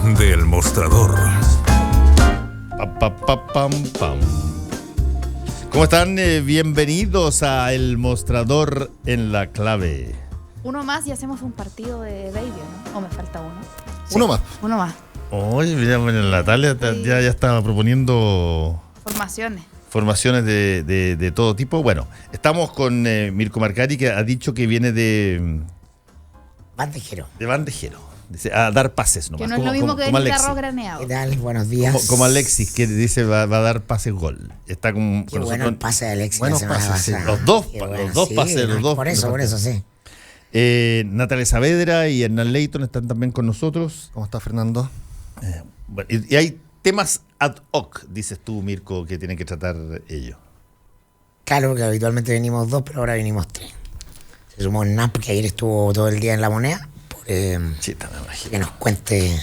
del mostrador. Pam. ¿Cómo están? Bienvenidos a El Mostrador en la Clave. Uno más y hacemos un partido de baby, ¿no? ¿O me falta uno? Sí. Uno más. Oye, mira, Natalia ya estaba proponiendo formaciones de todo tipo. Bueno, estamos con Mirko Marcari, que ha dicho que viene de bandejero. Dice, a dar pases nomás. Que no es lo mismo que venir de arroz graneado. ¿Qué tal? Buenos días. Como Alexis, que dice va a dar pases gol. Está con Qué bueno el pase de Alexis. Buenos pases, sí. Los dos pases. Por eso, sí. Natalia Saavedra y Hernán Leighton están también con nosotros. ¿Cómo está, Fernando? Y hay temas ad hoc, dices tú, Mirko, que tienen que tratar ellos. Claro, porque habitualmente venimos dos, pero ahora venimos tres. Se sumó Hernán, porque ayer estuvo todo el día en La Moneda. Que nos cuente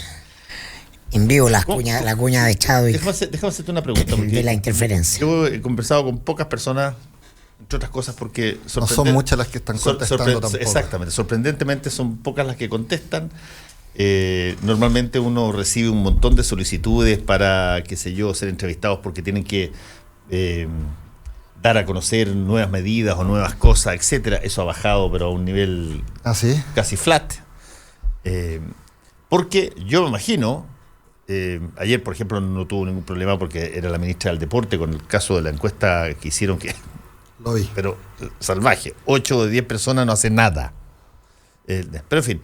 en vivo la cuña de Chadwick. Déjame hacerte una pregunta. De la interferencia. Yo he conversado con pocas personas, entre otras cosas, porque no son muchas las que están contestando tampoco. Exactamente, sorprendentemente son pocas las que contestan. Normalmente uno recibe un montón de solicitudes para, qué sé yo, ser entrevistados porque tienen que dar a conocer nuevas medidas o nuevas cosas, etcétera. Eso ha bajado, pero a un nivel casi flat. Porque yo me imagino, ayer por ejemplo no tuvo ningún problema porque era la ministra del Deporte con el caso de la encuesta que hicieron, que lo vi, pero salvaje, 8 de 10 personas no hacen nada, pero en fin,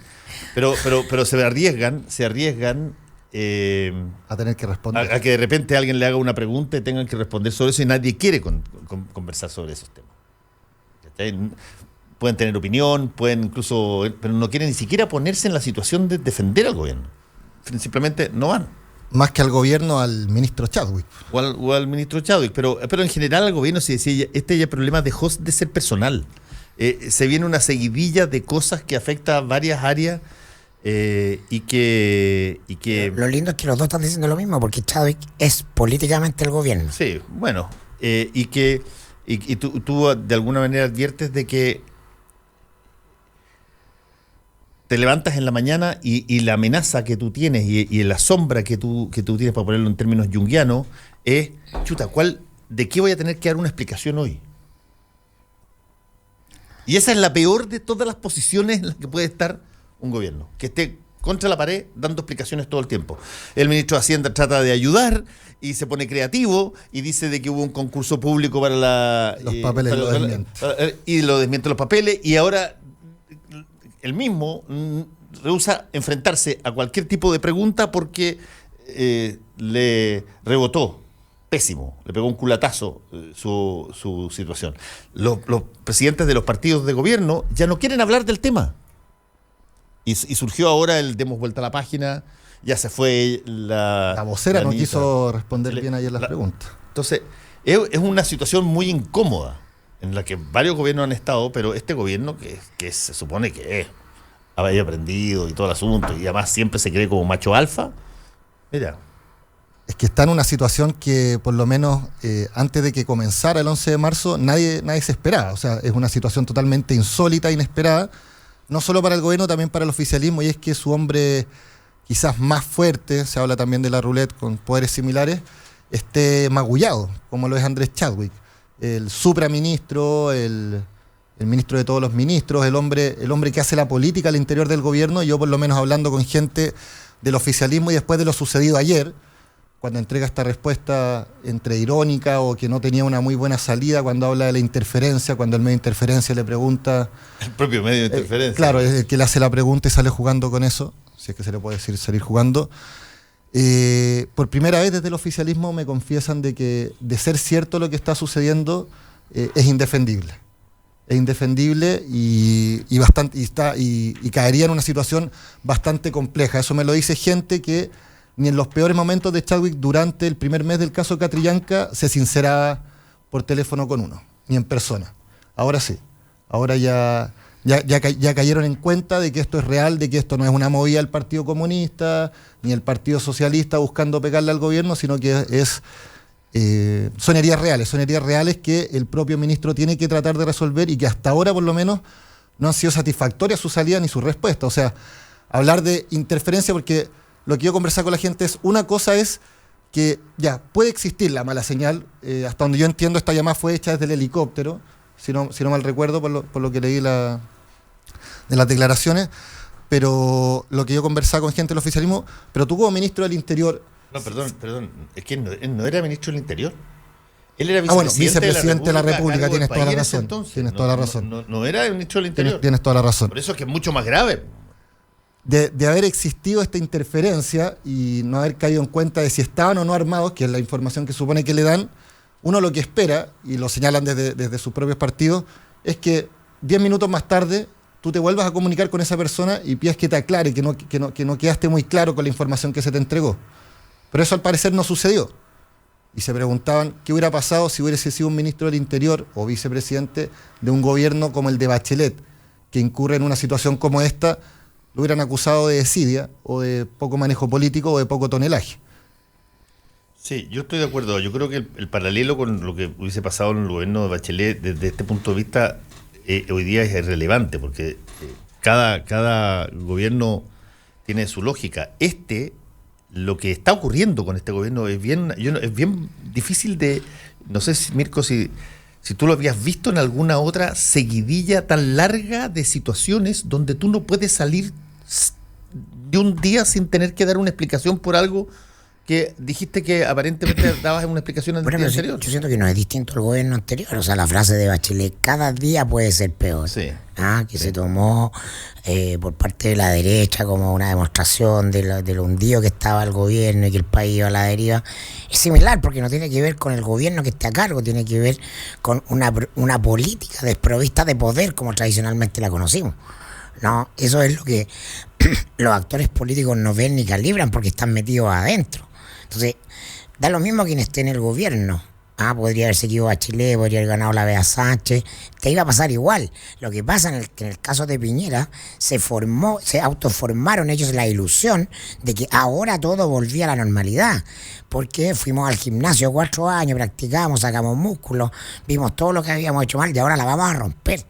pero se arriesgan a tener que responder, a que de repente alguien le haga una pregunta y tengan que responder sobre eso y nadie quiere conversar sobre esos temas. Pueden tener opinión, pueden incluso, pero no quieren ni siquiera ponerse en la situación de defender al gobierno. Simplemente no van. Más que al gobierno, al ministro Chadwick. O al ministro Chadwick, pero en general al gobierno se decía, este problema dejó de ser personal. Se viene una seguidilla de cosas que afecta a varias áreas y que... Lo lindo es que los dos están diciendo lo mismo, porque Chadwick es políticamente el gobierno. Sí, bueno, y tú de alguna manera adviertes de que te levantas en la mañana y la amenaza que tú tienes y la sombra que tú tienes, para ponerlo en términos junguianos, es, ¿de qué voy a tener que dar una explicación hoy? Y esa es la peor de todas las posiciones en las que puede estar un gobierno, que esté contra la pared dando explicaciones todo el tiempo. El ministro de Hacienda trata de ayudar y se pone creativo y dice de que hubo un concurso público para los papeles, lo desmiente. Y lo desmiente los papeles, y ahora él mismo rehúsa enfrentarse a cualquier tipo de pregunta porque le rebotó pésimo, le pegó un culatazo su situación. Los presidentes de los partidos de gobierno ya no quieren hablar del tema. Y surgió ahora el demos vuelta a la página, ya se fue la vocera no quiso responder bien ayer las preguntas. Entonces, es una situación muy incómoda en la que varios gobiernos han estado, pero este gobierno que se supone que había aprendido y todo el asunto, y además siempre se cree como macho alfa, mira. Es que está en una situación que por lo menos antes de que comenzara el 11 de marzo nadie se esperaba. O sea, es una situación totalmente insólita, inesperada, no solo para el gobierno, también para el oficialismo, y es que su hombre quizás más fuerte, se habla también de la roulette con poderes similares, esté magullado, como lo es Andrés Chadwick, el supraministro, el ministro de todos los ministros, el hombre que hace la política al interior del gobierno. Yo por lo menos hablando con gente del oficialismo y después de lo sucedido ayer, cuando entrega esta respuesta entre irónica o que no tenía una muy buena salida, cuando habla de la interferencia, cuando el medio de interferencia le pregunta... El propio medio de interferencia. Claro, es el que le hace la pregunta y sale jugando con eso, si es que se le puede decir salir jugando. Por primera vez desde el oficialismo me confiesan de que, de ser cierto lo que está sucediendo, es indefendible. Es indefendible y caería en una situación bastante compleja. Eso me lo dice gente que ni en los peores momentos de Chadwick durante el primer mes del caso Catrillanca se sinceraba por teléfono con uno, ni en persona. Ahora sí, ahora ya cayeron en cuenta de que esto es real, de que esto no es una movida del Partido Comunista, ni el Partido Socialista buscando pegarle al gobierno, sino que son heridas reales que el propio ministro tiene que tratar de resolver y que hasta ahora por lo menos no han sido satisfactorias su salida ni su respuesta. O sea, hablar de interferencia porque lo que yo conversaba con la gente es, una cosa es que ya puede existir la mala señal, hasta donde yo entiendo esta llamada fue hecha desde el helicóptero, si no mal recuerdo por lo que leí de las declaraciones, pero lo que yo conversaba con gente del oficialismo, pero tú como ministro del Interior... No, perdón, es que él no era ministro del Interior. Él era vicepresidente de la República, tienes toda la razón. Tienes toda la razón. No era ministro del Interior. Tienes toda la razón. Por eso es que es mucho más grave. De haber existido esta interferencia y no haber caído en cuenta de si estaban o no armados, que es la información que supone que le dan, uno lo que espera, y lo señalan desde sus propios partidos, es que 10 minutos más tarde tú te vuelvas a comunicar con esa persona y pidas que te aclare, que no quedaste muy claro con la información que se te entregó. Pero eso al parecer no sucedió. Y se preguntaban qué hubiera pasado si hubiese sido un ministro del Interior o vicepresidente de un gobierno como el de Bachelet, que incurre en una situación como esta, lo hubieran acusado de desidia o de poco manejo político o de poco tonelaje. Sí, yo estoy de acuerdo. Yo creo que el paralelo con lo que hubiese pasado en el gobierno de Bachelet, desde este punto de vista, hoy día es irrelevante, porque cada gobierno tiene su lógica. Lo que está ocurriendo con este gobierno es bien difícil de... No sé, Mirko, si tú lo habías visto en alguna otra seguidilla tan larga de situaciones donde tú no puedes salir de un día sin tener que dar una explicación por algo que dijiste que aparentemente dabas una explicación al día anterior. Yo siento que no es distinto al gobierno anterior. O sea, la frase de Bachelet, cada día puede ser peor. Sí. Que se tomó por parte de la derecha como una demostración de lo hundido que estaba el gobierno y que el país iba a la deriva. Es similar porque no tiene que ver con el gobierno que esté a cargo, tiene que ver con una política desprovista de poder como tradicionalmente la conocimos. No, eso es lo que los actores políticos no ven ni calibran porque están metidos adentro. Entonces, da lo mismo quien esté en el gobierno. Podría haber seguido Bachelet, podría haber ganado la Bea Sánchez, te iba a pasar igual. Lo que pasa que en el caso de Piñera, se autoformaron ellos la ilusión de que ahora todo volvía a la normalidad. Porque fuimos al gimnasio 4 años, practicamos, sacamos músculos, vimos todo lo que habíamos hecho mal y ahora la vamos a romper.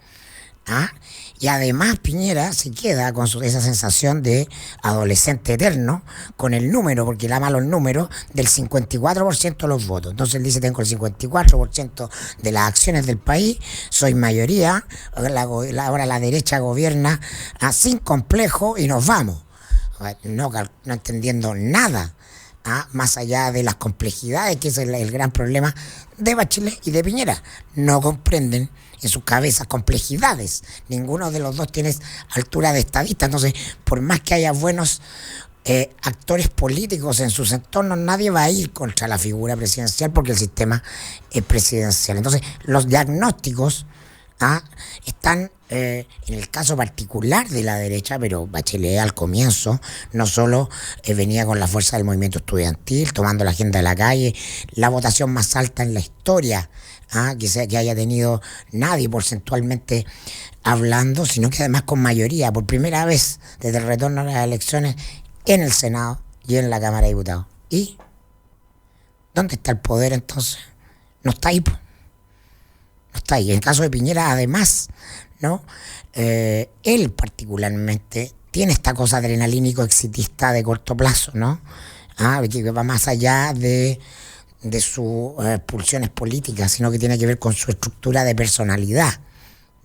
Y además Piñera se queda con esa sensación de adolescente eterno con el número, porque él ama los números, del 54% de los votos. Entonces él dice, tengo el 54% de las acciones del país, soy mayoría, ahora la derecha gobierna sin complejo y nos vamos. No entendiendo nada. Más allá de las complejidades, que es el gran problema de Bachelet y de Piñera. No comprenden en sus cabezas complejidades. Ninguno de los dos tiene altura de estadista. Entonces, por más que haya buenos actores políticos en sus entornos, nadie va a ir contra la figura presidencial porque el sistema es presidencial. Entonces, los diagnósticos están en el caso particular de la derecha, pero Bachelet al comienzo no solo venía con la fuerza del movimiento estudiantil, tomando la agenda de la calle, la votación más alta en la historia que haya tenido nadie porcentualmente hablando, sino que además con mayoría, por primera vez desde el retorno a las elecciones en el Senado y en la Cámara de Diputados. ¿Y dónde está el poder entonces? No está ahí. No está ahí. En el caso de Piñera, además, ¿no? Él particularmente tiene esta cosa adrenalínico-exitista de corto plazo, ¿no? Que va más allá de sus pulsiones políticas, sino que tiene que ver con su estructura de personalidad,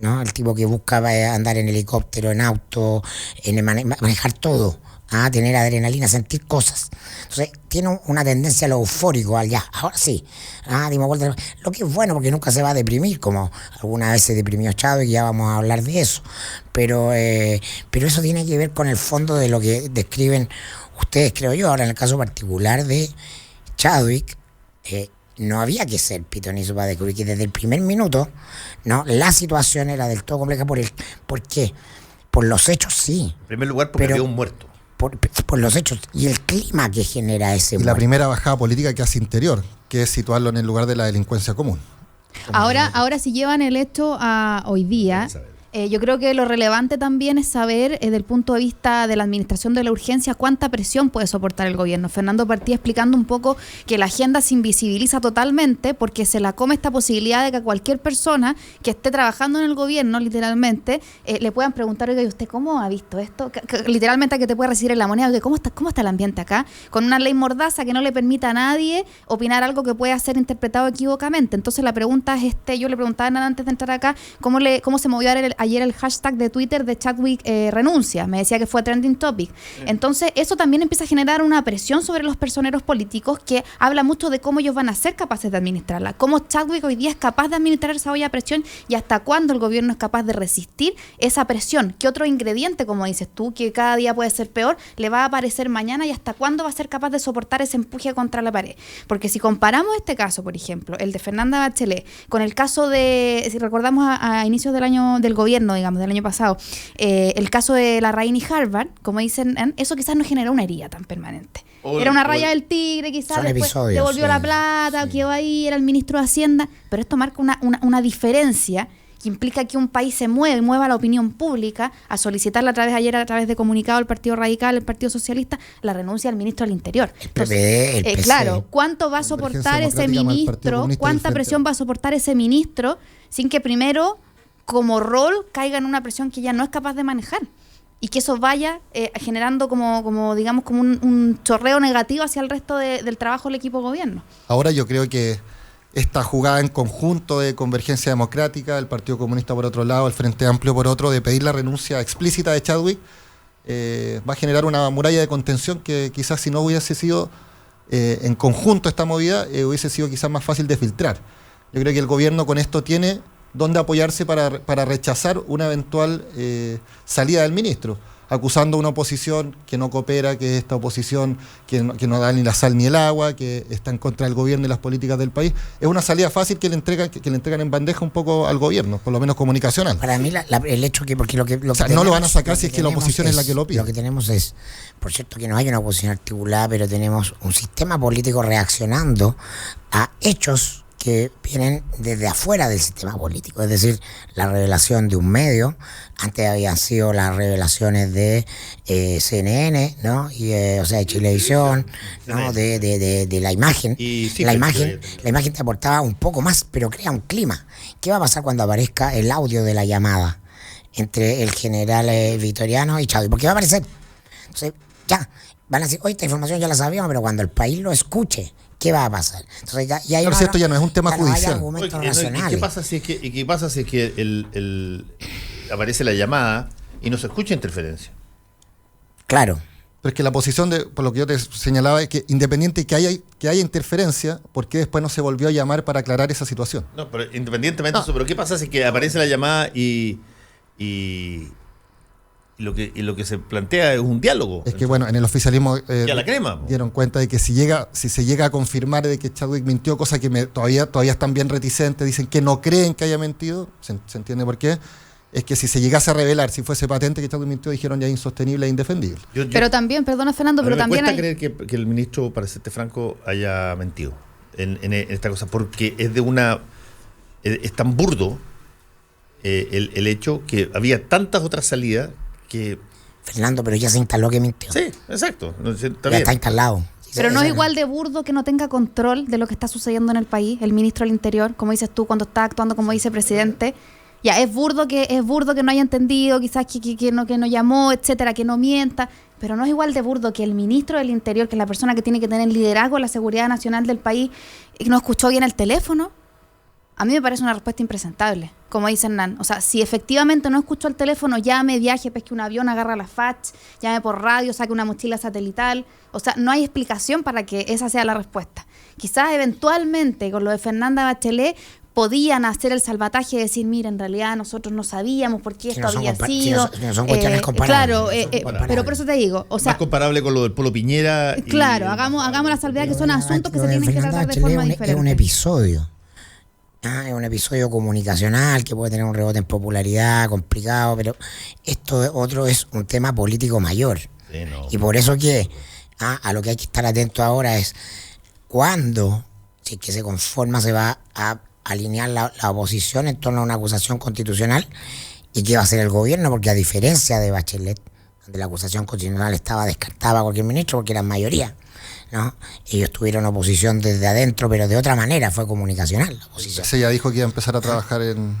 ¿no? El tipo que busca andar en helicóptero, en auto, manejar todo, tener adrenalina, sentir cosas. Entonces tiene una tendencia a lo eufórico, ahora sí, dimos vuelta. Lo que es bueno porque nunca se va a deprimir, como alguna vez se deprimió Chávez, y ya vamos a hablar de eso. Pero eso tiene que ver con el fondo de lo que describen ustedes, creo yo. Ahora, en el caso particular de Chadwick, no había que ser pitonizo para descubrir que desde el primer minuto, ¿no? La situación era del todo compleja. ¿Por qué? Por los hechos, sí. En primer lugar, porque había un muerto. Por los hechos y el clima que genera ese muerto. Y la primera bajada política que hace Interior, que es situarlo en el lugar de la delincuencia común. Ahora si llevan el hecho a hoy día, Yo creo que lo relevante también es saber, desde el punto de vista de la administración de la urgencia, cuánta presión puede soportar el gobierno. Fernando partía explicando un poco que la agenda se invisibiliza totalmente porque se la come esta posibilidad de que a cualquier persona que esté trabajando en el gobierno, literalmente, le puedan preguntar, oiga, ¿y usted cómo ha visto esto? Literalmente a que te puede recibir en la moneda, ¿cómo está el ambiente acá? Con una ley mordaza que no le permita a nadie opinar algo que pueda ser interpretado equivocamente. Entonces la pregunta es, yo le preguntaba a Nana antes de entrar acá, ¿cómo se movió ayer el hashtag de Twitter de Chadwick renuncia? Me decía que fue trending topic. Entonces eso también empieza a generar una presión sobre los personeros políticos que habla mucho de cómo ellos van a ser capaces de administrarla, cómo Chadwick hoy día es capaz de administrar esa olla de presión y hasta cuándo el gobierno es capaz de resistir esa presión. ¿Qué otro ingrediente, como dices tú, que cada día puede ser peor, le va a aparecer mañana y hasta cuándo va a ser capaz de soportar ese empuje contra la pared? Porque si comparamos este caso, por ejemplo, el de Fernanda Bachelet, con el caso de, si recordamos a inicios del año del gobierno, digamos, del año pasado, el caso de la Larraín y Harvard, como dicen, eso quizás no generó una herida tan permanente. Era una raya del tigre, quizás después devolvió la plata, quedó ahí, era el ministro de Hacienda, pero esto marca una diferencia que implica que un país se mueva la opinión pública a solicitarle ayer a través de comunicado al Partido Radical, el Partido Socialista, la renuncia del ministro del Interior. Entonces, claro, ¿cuánto va a soportar ese ministro? ¿Cuánta presión va a soportar ese ministro sin que primero, como rol, caiga en una presión que ya no es capaz de manejar? Y que eso vaya generando como digamos, como un chorreo negativo hacia el resto del trabajo del equipo de gobierno. Ahora yo creo que esta jugada en conjunto de Convergencia Democrática, el Partido Comunista por otro lado, el Frente Amplio por otro, de pedir la renuncia explícita de Chadwick, va a generar una muralla de contención que quizás si no hubiese sido en conjunto esta movida, hubiese sido quizás más fácil de filtrar. Yo creo que el gobierno con esto tiene dónde apoyarse para rechazar una eventual salida del ministro, acusando a una oposición que no coopera, que esta oposición que no da ni la sal ni el agua, que está en contra del gobierno y las políticas del país. Es una salida fácil que le entregan en bandeja un poco al gobierno, por lo menos comunicacional. Para mí el hecho que, porque lo que o sea, no lo van a sacar si es que la oposición es la que lo pide. Lo que tenemos es, por cierto, que no hay una oposición articulada, pero tenemos un sistema político reaccionando a hechos que vienen desde afuera del sistema político, es decir, la revelación de un medio. Antes habían sido las revelaciones de CNN, ¿no? Y, o sea, de Chilevisión, ¿no? De la imagen. Sí, la imagen te aportaba un poco más, pero crea un clima. ¿Qué va a pasar cuando aparezca el audio de la llamada entre el general Vitoriano y Chávez? Porque va a aparecer. Entonces, ya, van a decir, oye, esta información ya la sabíamos, pero cuando el país lo escuche, ¿qué va a pasar? Entonces ya hay pero si esto ya no es un tema judicial. ¿Y qué pasa si es que aparece la llamada y no se escucha interferencia? Claro. Pero es que la posición, por lo que yo te señalaba, es que independiente que haya interferencia, ¿por qué después no se volvió a llamar para aclarar esa situación? No, pero independientemente de eso, pero ¿qué pasa si es que aparece la llamada y lo que se plantea es un diálogo? Es que bueno, en el oficialismo ya la crema, dieron cuenta de que si se llega a confirmar de que Chadwick mintió, cosa que todavía están bien reticentes, dicen que no creen que haya mentido, se entiende por qué, es que si se llegase a revelar, si fuese patente que Chadwick mintió, dijeron ya insostenible e indefendible. Pero también, perdona Fernando, pero también me cuesta creer que el ministro, para serte franco, haya mentido en esta cosa, porque es tan burdo el hecho que había tantas otras salidas que... Fernando, pero ya se instaló que mintió. Sí, exacto. Está instalado. Pero no es igual de burdo que no tenga control de lo que está sucediendo en el país, el ministro del Interior, como dices tú, cuando está actuando como vicepresidente. Ya, es burdo que no haya entendido, quizás que no llamó, etcétera, que no mienta, pero no es igual de burdo que el ministro del Interior, que es la persona que tiene que tener liderazgo en la seguridad nacional del país, y no escuchó bien el teléfono. A mí me parece una respuesta impresentable, como dice Hernán. O sea, si efectivamente no escuchó el teléfono, llame, viaje, pesque un avión, agarra la fax, llame por radio, saque una mochila satelital. O sea, no hay explicación para que esa sea la respuesta. Quizás eventualmente con lo de Fernanda Bachelet podían hacer el salvataje y decir, mira, en realidad nosotros no sabíamos por qué esto había sido. No son cuestiones comparables. Claro, pero por eso te digo. O sea, más comparable con lo del Polo Piñera. Claro, hagamos la salvedad que son asuntos que se tienen que tratar de forma diferente. Es un episodio. Es un episodio comunicacional que puede tener un rebote en popularidad, complicado, pero esto otro es un tema político mayor. Sí, no. Y por eso que a lo que hay que estar atento ahora es cuándo, si es que se conforma, se va a alinear la oposición en torno a una acusación constitucional ¿Y qué va a hacer el gobierno? Porque a diferencia de Bachelet, donde la acusación constitucional estaba descartada a cualquier ministro porque eran mayoría, ¿no? Ellos tuvieron oposición desde adentro, pero de otra manera, fue comunicacional la oposición. Sí, ya dijo que iba a empezar a trabajar en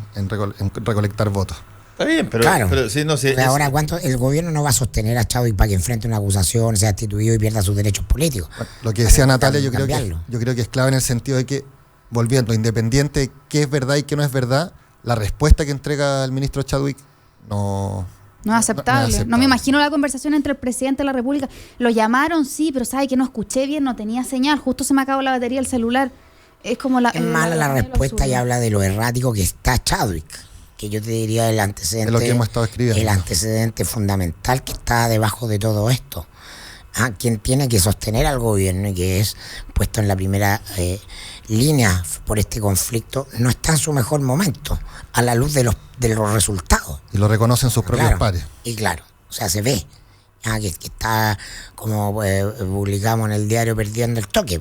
recolectar votos. Está bien, pero, claro. pero sí, no sé. Pero ahora, el gobierno no va a sostener a Chadwick para que enfrente una acusación, sea destituido y pierda sus derechos políticos? Bueno, lo que decía Natalia, yo creo que es clave en el sentido de que, volviendo, independiente de qué es verdad y qué no es verdad, la respuesta que entrega el ministro Chadwick no es aceptable. No me imagino la conversación entre el presidente de la República. Lo llamaron, sí, pero sabe que no escuché bien, no tenía señal, justo se me acabó la batería del celular. Es como es mala la respuesta y habla de lo errático que está Chadwick, que yo te diría el antecedente, de lo que hemos estado escribiendo. El antecedente fundamental que está debajo de todo esto. Quien tiene que sostener al gobierno y que es puesto en la primera línea por este conflicto, no está en su mejor momento, a la luz de los resultados. Y lo reconocen sus propios pares. Y claro, o sea, se ve que está, como publicamos en el diario, perdiendo el toque.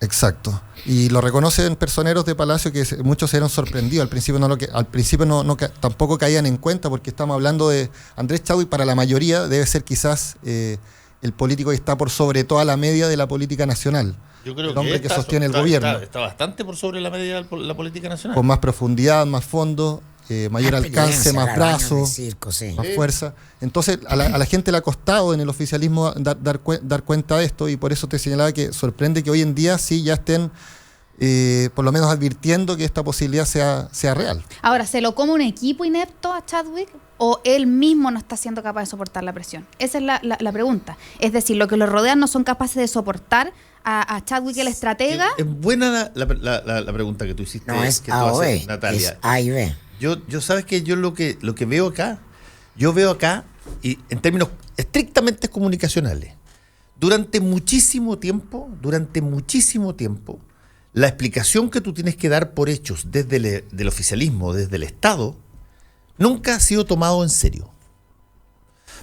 Exacto. Y lo reconocen personeros de Palacio que muchos se eran sorprendidos. Al principio tampoco caían en cuenta, porque estamos hablando de Andrés Chadwick. Para la mayoría debe ser quizás el político que está por sobre toda la media de la política nacional. Yo creo el hombre que sostiene el gobierno. Está bastante por sobre la media de la política nacional. Con más profundidad, más fondo, mayor alcance, más brazos, más fuerza. Entonces a la gente le ha costado en el oficialismo dar cuenta de esto, y por eso te señalaba que sorprende que hoy en día sí ya estén por lo menos advirtiendo que esta posibilidad sea real. Ahora, ¿se lo come un equipo inepto a Chadwick o él mismo no está siendo capaz de soportar la presión? Esa es la pregunta. Es decir, lo que lo rodean no son capaces de soportar a Chadwick, el estratega. Es buena la pregunta que tú hiciste. No es que A o B, Natalia. es A y B. Yo sabes que yo lo que veo acá, y en términos estrictamente comunicacionales, durante muchísimo tiempo, la explicación que tú tienes que dar por hechos desde del oficialismo, desde el Estado, nunca ha sido tomado en serio.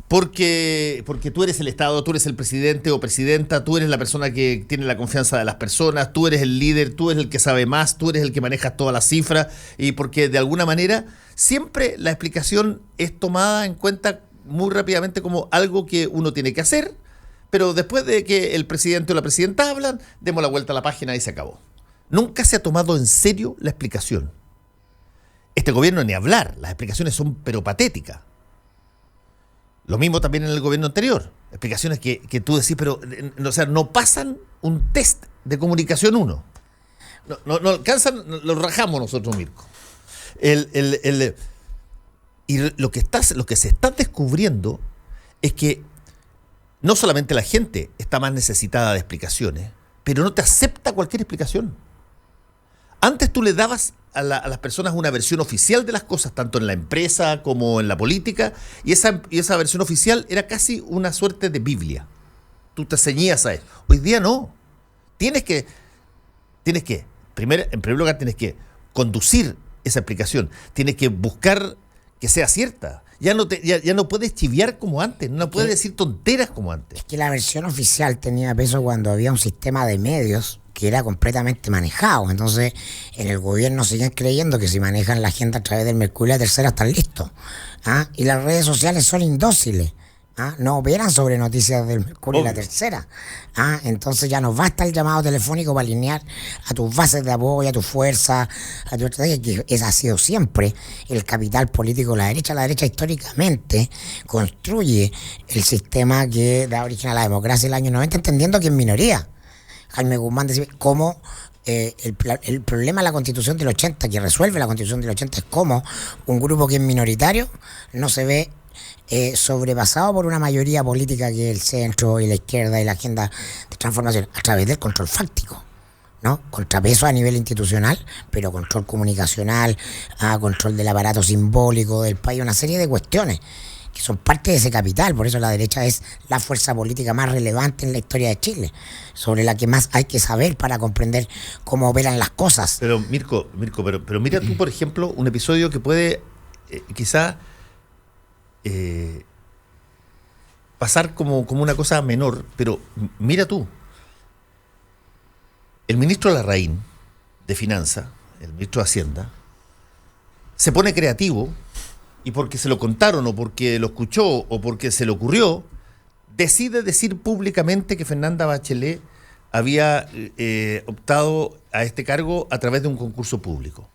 Porque tú eres el Estado, tú eres el presidente o presidenta, tú eres la persona que tiene la confianza de las personas, tú eres el líder, tú eres el que sabe más, tú eres el que manejas todas las cifras, y porque de alguna manera siempre la explicación es tomada en cuenta muy rápidamente como algo que uno tiene que hacer, pero después de que el presidente o la presidenta hablan, demos la vuelta a la página y se acabó. Nunca se ha tomado en serio la explicación. Este gobierno ni hablar, las explicaciones son pero patéticas. Lo mismo también en el gobierno anterior. Explicaciones que tú decís, pero o sea, no pasan un test de comunicación uno. No alcanzan, lo rajamos nosotros, Mirko. Y lo que se está descubriendo es que no solamente la gente está más necesitada de explicaciones, pero no te acepta cualquier explicación. Antes tú le dabas a las personas una versión oficial de las cosas, tanto en la empresa como en la política, y esa versión oficial era casi una suerte de Biblia. Tú te ceñías a eso. Hoy día no. Tienes que en primer lugar, tienes que conducir esa explicación. Tienes que buscar que sea cierta. Ya no puedes chiviar como antes, no puedes decir tonteras como antes. Es que la versión oficial tenía peso cuando había un sistema de medios que era completamente manejado. Entonces, en el gobierno siguen creyendo que si manejan la agenda a través del Mercurio y la Tercera están listos. Y las redes sociales son indóciles. No operan sobre noticias del Mercurio y la Tercera. Entonces ya no basta el llamado telefónico para alinear a tus bases de apoyo, a tu fuerza, a tu estrategia, que ese ha sido siempre el capital político de la derecha. La derecha históricamente construye el sistema que da origen a la democracia en el año 90, entendiendo que es minoría. Jaime Guzmán decía cómo el problema de la Constitución del 80, que resuelve la Constitución del 80, es cómo un grupo que es minoritario no se ve sobrepasado por una mayoría política que es el centro y la izquierda y la agenda de transformación, a través del control fáctico, ¿no? Contrapeso a nivel institucional, pero control comunicacional, control del aparato simbólico del país, una serie de cuestiones que son parte de ese capital. Por eso la derecha es la fuerza política más relevante en la historia de Chile, sobre la que más hay que saber para comprender cómo operan las cosas. Pero Mirko, pero mira tú, por ejemplo, un episodio que puede quizá pasar como una cosa menor, pero mira tú, el ministro Larraín de Finanzas, el ministro de Hacienda, se pone creativo y porque se lo contaron, o porque lo escuchó, o porque se le ocurrió, decide decir públicamente que Fernanda Bachelet había optado a este cargo a través de un concurso público.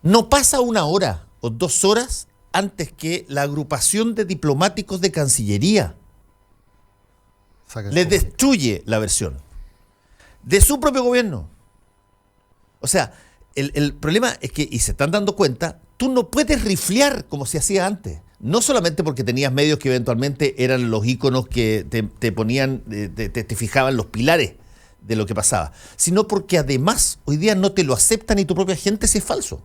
No pasa 1 hora o 2 horas antes que la agrupación de diplomáticos de Cancillería le destruye la versión de su propio gobierno. O sea, el problema es que, y se están dando cuenta, tú no puedes riflear como se hacía antes. No solamente porque tenías medios que eventualmente eran los íconos que te ponían, te fijaban los pilares de lo que pasaba, sino porque además hoy día no te lo acepta ni tu propia gente si es falso.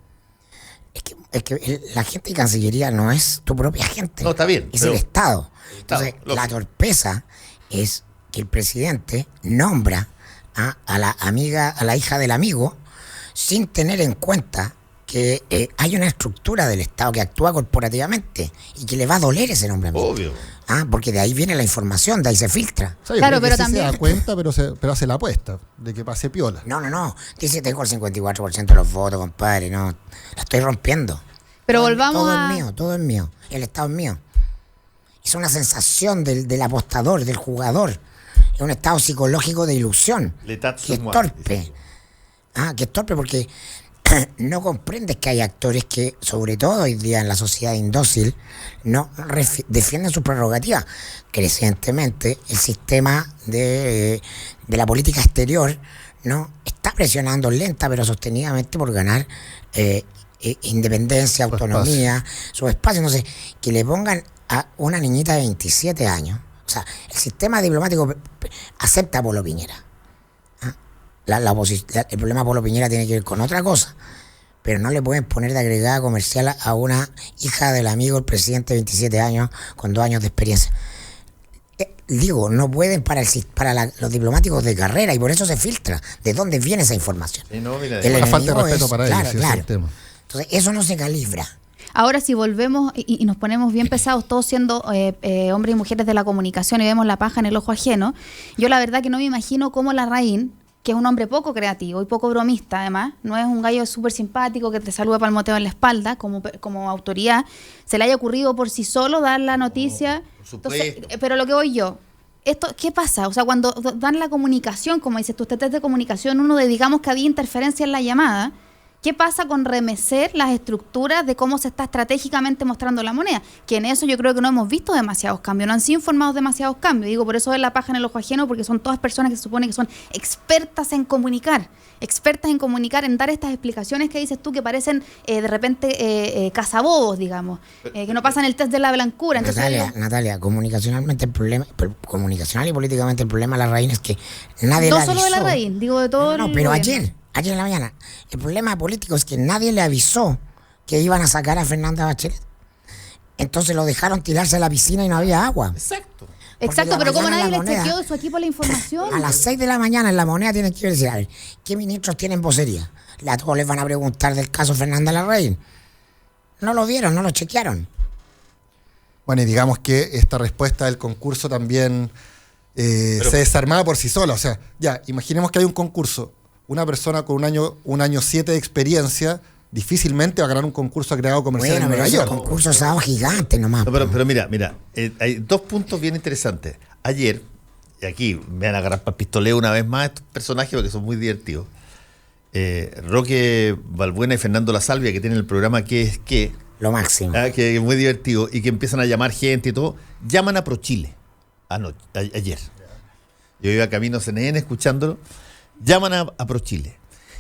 Es que la gente de Cancillería no es tu propia gente. No, está bien. Es el Estado. Entonces, la torpeza es que el presidente nombra a la amiga, a la hija del amigo, sin tener en cuenta que hay una estructura del Estado que actúa corporativamente y que le va a doler ese nombramiento. Obvio. Porque de ahí viene la información, de ahí se filtra. O sea, Claro, pero sí también se da cuenta, pero hace la apuesta de que pase piola. No. Dice, tengo el 54% de los votos, compadre. No, la estoy rompiendo. Pero volvamos Todo es mío. El Estado es mío. Es una sensación del apostador, del jugador. Es un estado psicológico de ilusión. Que es torpe. Que es torpe porque no comprendes que hay actores que, sobre todo hoy día en la sociedad indócil, no defienden sus prerrogativas. Crecientemente, el sistema de la política exterior no está presionando lenta pero sostenidamente por ganar independencia, autonomía, su espacio. Entonces, que le pongan a una niñita de 27 años. O sea, el sistema diplomático acepta a Polo Piñera. El problema de Polo Piñera tiene que ver con otra cosa, pero no le pueden poner de agregada comercial a una hija del amigo del presidente de 27 años con 2 años de experiencia. No pueden para los diplomáticos de carrera, y por eso se filtra de dónde viene esa información. Sí, no, mira, una falta de respeto para ellos, claro. Es el tema. Entonces, eso no se calibra. Ahora, si volvemos y nos ponemos bien pesados, todos siendo hombres y mujeres de la comunicación, y vemos la paja en el ojo ajeno, yo la verdad que no me imagino cómo Larraín, que es un hombre poco creativo y poco bromista además, no es un gallo súper simpático que te saluda palmoteo en la espalda como autoridad, se le haya ocurrido por sí solo dar la noticia. Por supuesto. Entonces, pero lo que voy yo, ¿qué pasa? O sea, cuando dan la comunicación, como dices tú, ustedes de comunicación, uno de, digamos que había interferencia en la llamada, ¿qué pasa con remecer las estructuras de cómo se está estratégicamente mostrando la moneda? Que en eso yo creo que no hemos visto demasiados cambios, no han sido informados demasiados cambios. Digo, por eso es la paja en el ojo ajeno, porque son todas personas que se supone que son expertas en comunicar, en dar estas explicaciones que dices tú que parecen de repente cazabobos, digamos, que no pasan el test de la blancura. Entonces, Natalia, comunicacional y políticamente el problema de Larraín es que nadie le avisó. No solo de Larraín, digo de todo No, pero ayer en la mañana, el problema político es que nadie le avisó que iban a sacar a Fernanda Bachelet. Entonces lo dejaron tirarse a la piscina y no había agua. Exacto, pero como nadie le chequeó de su equipo la información. A las 6 de la mañana en La Moneda tienen que decir, a ver, ¿qué ministros tienen vocería? A todos les van a preguntar del caso Fernanda Larraín. No lo vieron, no lo chequearon. Bueno, y digamos que esta respuesta del concurso también se desarmaba por sí sola. O sea, ya, imaginemos que hay un concurso. Una persona con un año 7 de experiencia difícilmente va a ganar un concurso agregado comercial en Nueva York. Los concursos son gigantes nomás. No, pero mira, hay 2 puntos bien interesantes. Ayer, y aquí me van a agarrar para el pistoleo una vez más estos personajes porque son muy divertidos. Roque Balbuena y Fernando La Salvia, que tienen el programa ¿Qué es qué? Lo máximo. Que es muy divertido y que empiezan a llamar gente y todo. Llaman a ProChile ayer. Yo iba camino a CNN escuchándolo. Llaman a ProChile.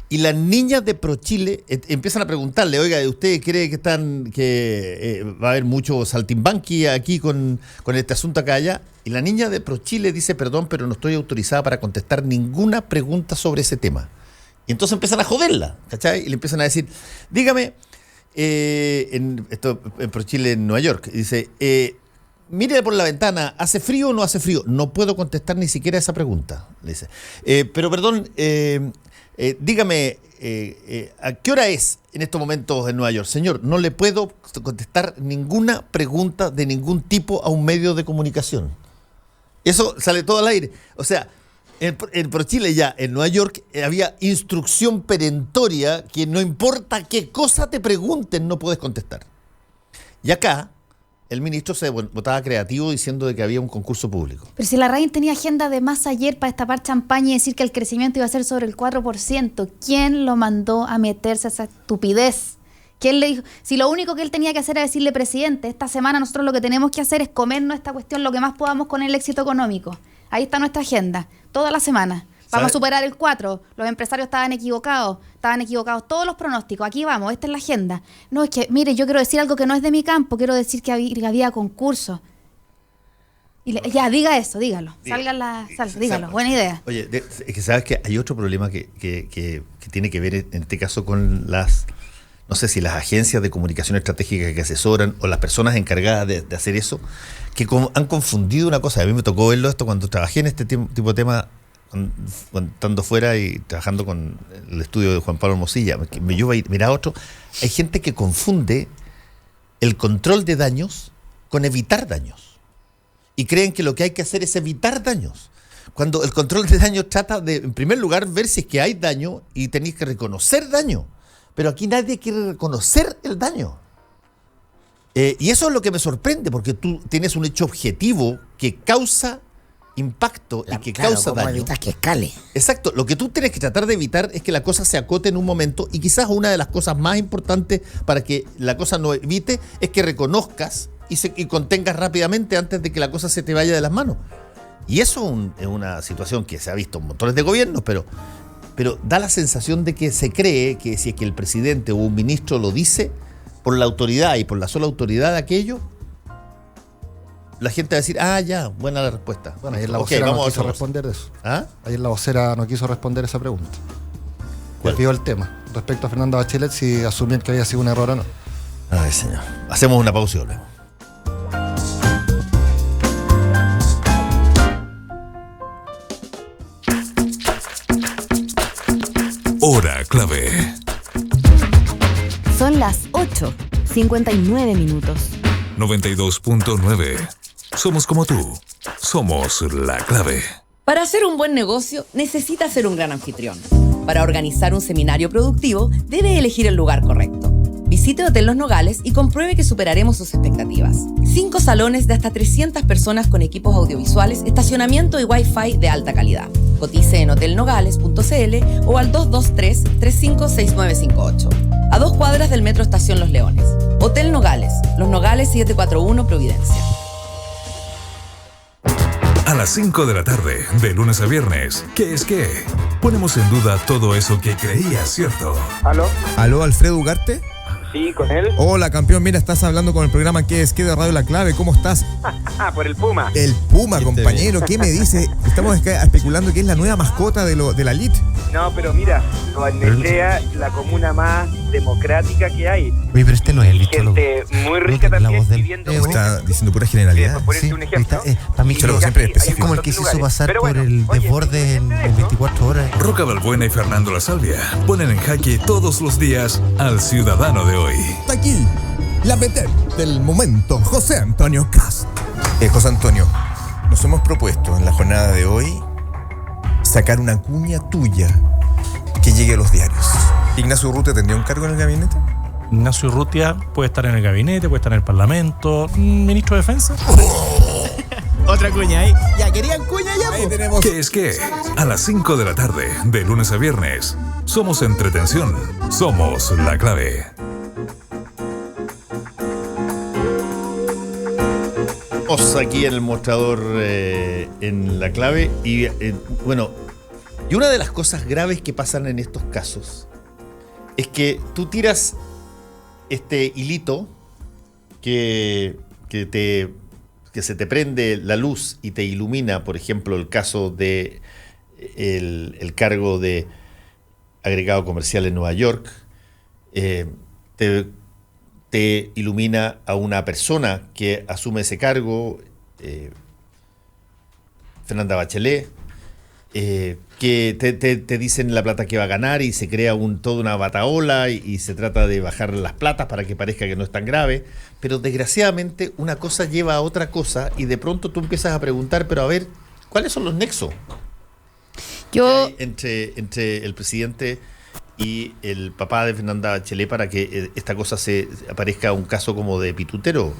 Y las niñas de ProChile empiezan a preguntarle, oiga, ¿usted cree que va a haber mucho saltimbanqui aquí con este asunto acá allá? Y la niña de ProChile dice, perdón, pero no estoy autorizada para contestar ninguna pregunta sobre ese tema. Y entonces empiezan a joderla, ¿cachai? Y le empiezan a decir, dígame, en ProChile en Nueva York, dice, mire por la ventana, ¿hace frío o no hace frío? No puedo contestar ni siquiera esa pregunta, le dice. Pero perdón, dígame, ¿a qué hora es en estos momentos en Nueva York? Señor, no le puedo contestar ninguna pregunta de ningún tipo a un medio de comunicación. Eso sale todo al aire. O sea, en ProChile ya, en Nueva York, había instrucción perentoria que no importa qué cosa te pregunten, no puedes contestar. Y acá el ministro se votaba creativo diciendo de que había un concurso público. Pero si la Larraín tenía agenda de más ayer para destapar champaña y decir que el crecimiento iba a ser sobre el 4%, ¿quién lo mandó a meterse a esa estupidez? ¿Quién le dijo? Si lo único que él tenía que hacer era decirle, presidente, esta semana nosotros lo que tenemos que hacer es comernos esta cuestión lo que más podamos con el éxito económico. Ahí está nuestra agenda, toda la semana. Vamos a superar el 4. Los empresarios estaban equivocados todos los pronósticos. Aquí vamos, esta es la agenda. No, es que, mire, yo quiero decir algo que no es de mi campo, quiero decir que había concurso. Ya, diga eso, dígalo. Dígalo, buena idea. Oye, es que sabes que hay otro problema que tiene que ver en este caso con no sé si las agencias de comunicación estratégica que asesoran o las personas encargadas de hacer eso, que han confundido una cosa. A mí me tocó verlo esto cuando trabajé en este tipo de temas, estando fuera y trabajando con el estudio de Juan Pablo Hermosilla. Yo miraba otro. Hay gente que confunde el control de daños con evitar daños. Y creen que lo que hay que hacer es evitar daños. Cuando el control de daños trata de, en primer lugar, ver si es que hay daño y tenéis que reconocer daño. Pero aquí nadie quiere reconocer el daño. Y eso es lo que me sorprende, porque tú tienes un hecho objetivo que causa impacto y que causa daño. Evitas que escale. Exacto. Lo que tú tienes que tratar de evitar es que la cosa se acote en un momento, y quizás una de las cosas más importantes para que la cosa no evite es que reconozcas y contengas rápidamente antes de que la cosa se te vaya de las manos. Y eso es una situación que se ha visto en montones de gobiernos, pero da la sensación de que se cree que si es que el presidente o un ministro lo dice por la autoridad y por la sola autoridad de aquello, la gente va a decir, ya, buena la respuesta. Bueno, ayer la vocera no quiso responder de eso. Ayer la vocera no quiso responder esa pregunta. Desvió el tema. Respecto a Fernanda Bachelet, si asumían que había sido un error o no. Ay, señor. Hacemos una pausa y volvemos. Hora clave. Son las 8:59 minutos. 92.9. Somos como tú. Somos la clave. Para hacer un buen negocio, necesita ser un gran anfitrión. Para organizar un seminario productivo, debe elegir el lugar correcto. Visite Hotel Los Nogales y compruebe que superaremos sus expectativas. 5 salones de hasta 300 personas con equipos audiovisuales, estacionamiento y Wi-Fi de alta calidad. Cotice en hotelnogales.cl o al 223-356958. A 2 cuadras del Metro Estación Los Leones. Hotel Nogales, Los Nogales 741 Providencia. A las 5 de la tarde, de lunes a viernes, ¿qué es qué? Ponemos en duda todo eso que creías, ¿cierto? ¿Aló, Alfredo Ugarte? Sí, con él. Hola, campeón, mira, estás hablando con el programa ¿Qué es qué? De Radio La Clave, ¿cómo estás? Por el Puma. El Puma, compañero, ¿qué me dice? Estamos acá especulando que es la nueva mascota de la LIT. No, pero mira, Barnechea, la comuna más democrática que hay. Oye, pero este no es el bicho. Gente muy rica también, viviendo. Está diciendo pura generalidad. Sí, un ejemplo. Para mí, siempre es es como el que se hizo pasar por el desborde en 24 horas. Roca Balbuena y Fernando La Salvia ponen en jaque todos los días al ciudadano de hoy. Está aquí, la vedette del momento, José Antonio Cast. José Antonio, nos hemos propuesto en la jornada de hoy sacar una cuña tuya que llegue a los diarios. ¿Ignacio Urrutia tendría un cargo en el gabinete? Ignacio Urrutia puede estar en el gabinete, puede estar en el Parlamento, ministro de Defensa. Otra cuña ahí. Ya querían cuña ya. Ahí tenemos. ¿Qué es qué? A las 5 de la tarde, de lunes a viernes. Somos Entretención. Somos la clave. Estamos aquí en el mostrador en la clave y bueno, y una de las cosas graves que pasan en estos casos es que tú tiras este hilito que se te prende la luz y te ilumina, por ejemplo, el caso de el cargo de agregado comercial en Nueva York, te ilumina a una persona que asume ese cargo, Fernanda Bachelet, que te dicen la plata que va a ganar y se crea toda una batahola y se trata de bajar las platas para que parezca que no es tan grave, pero desgraciadamente una cosa lleva a otra cosa y de pronto tú empiezas a preguntar, pero a ver, ¿cuáles son los nexos que hay entre el presidente y el papá de Fernanda Bachelet para que esta cosa se aparezca un caso como de pituterismo,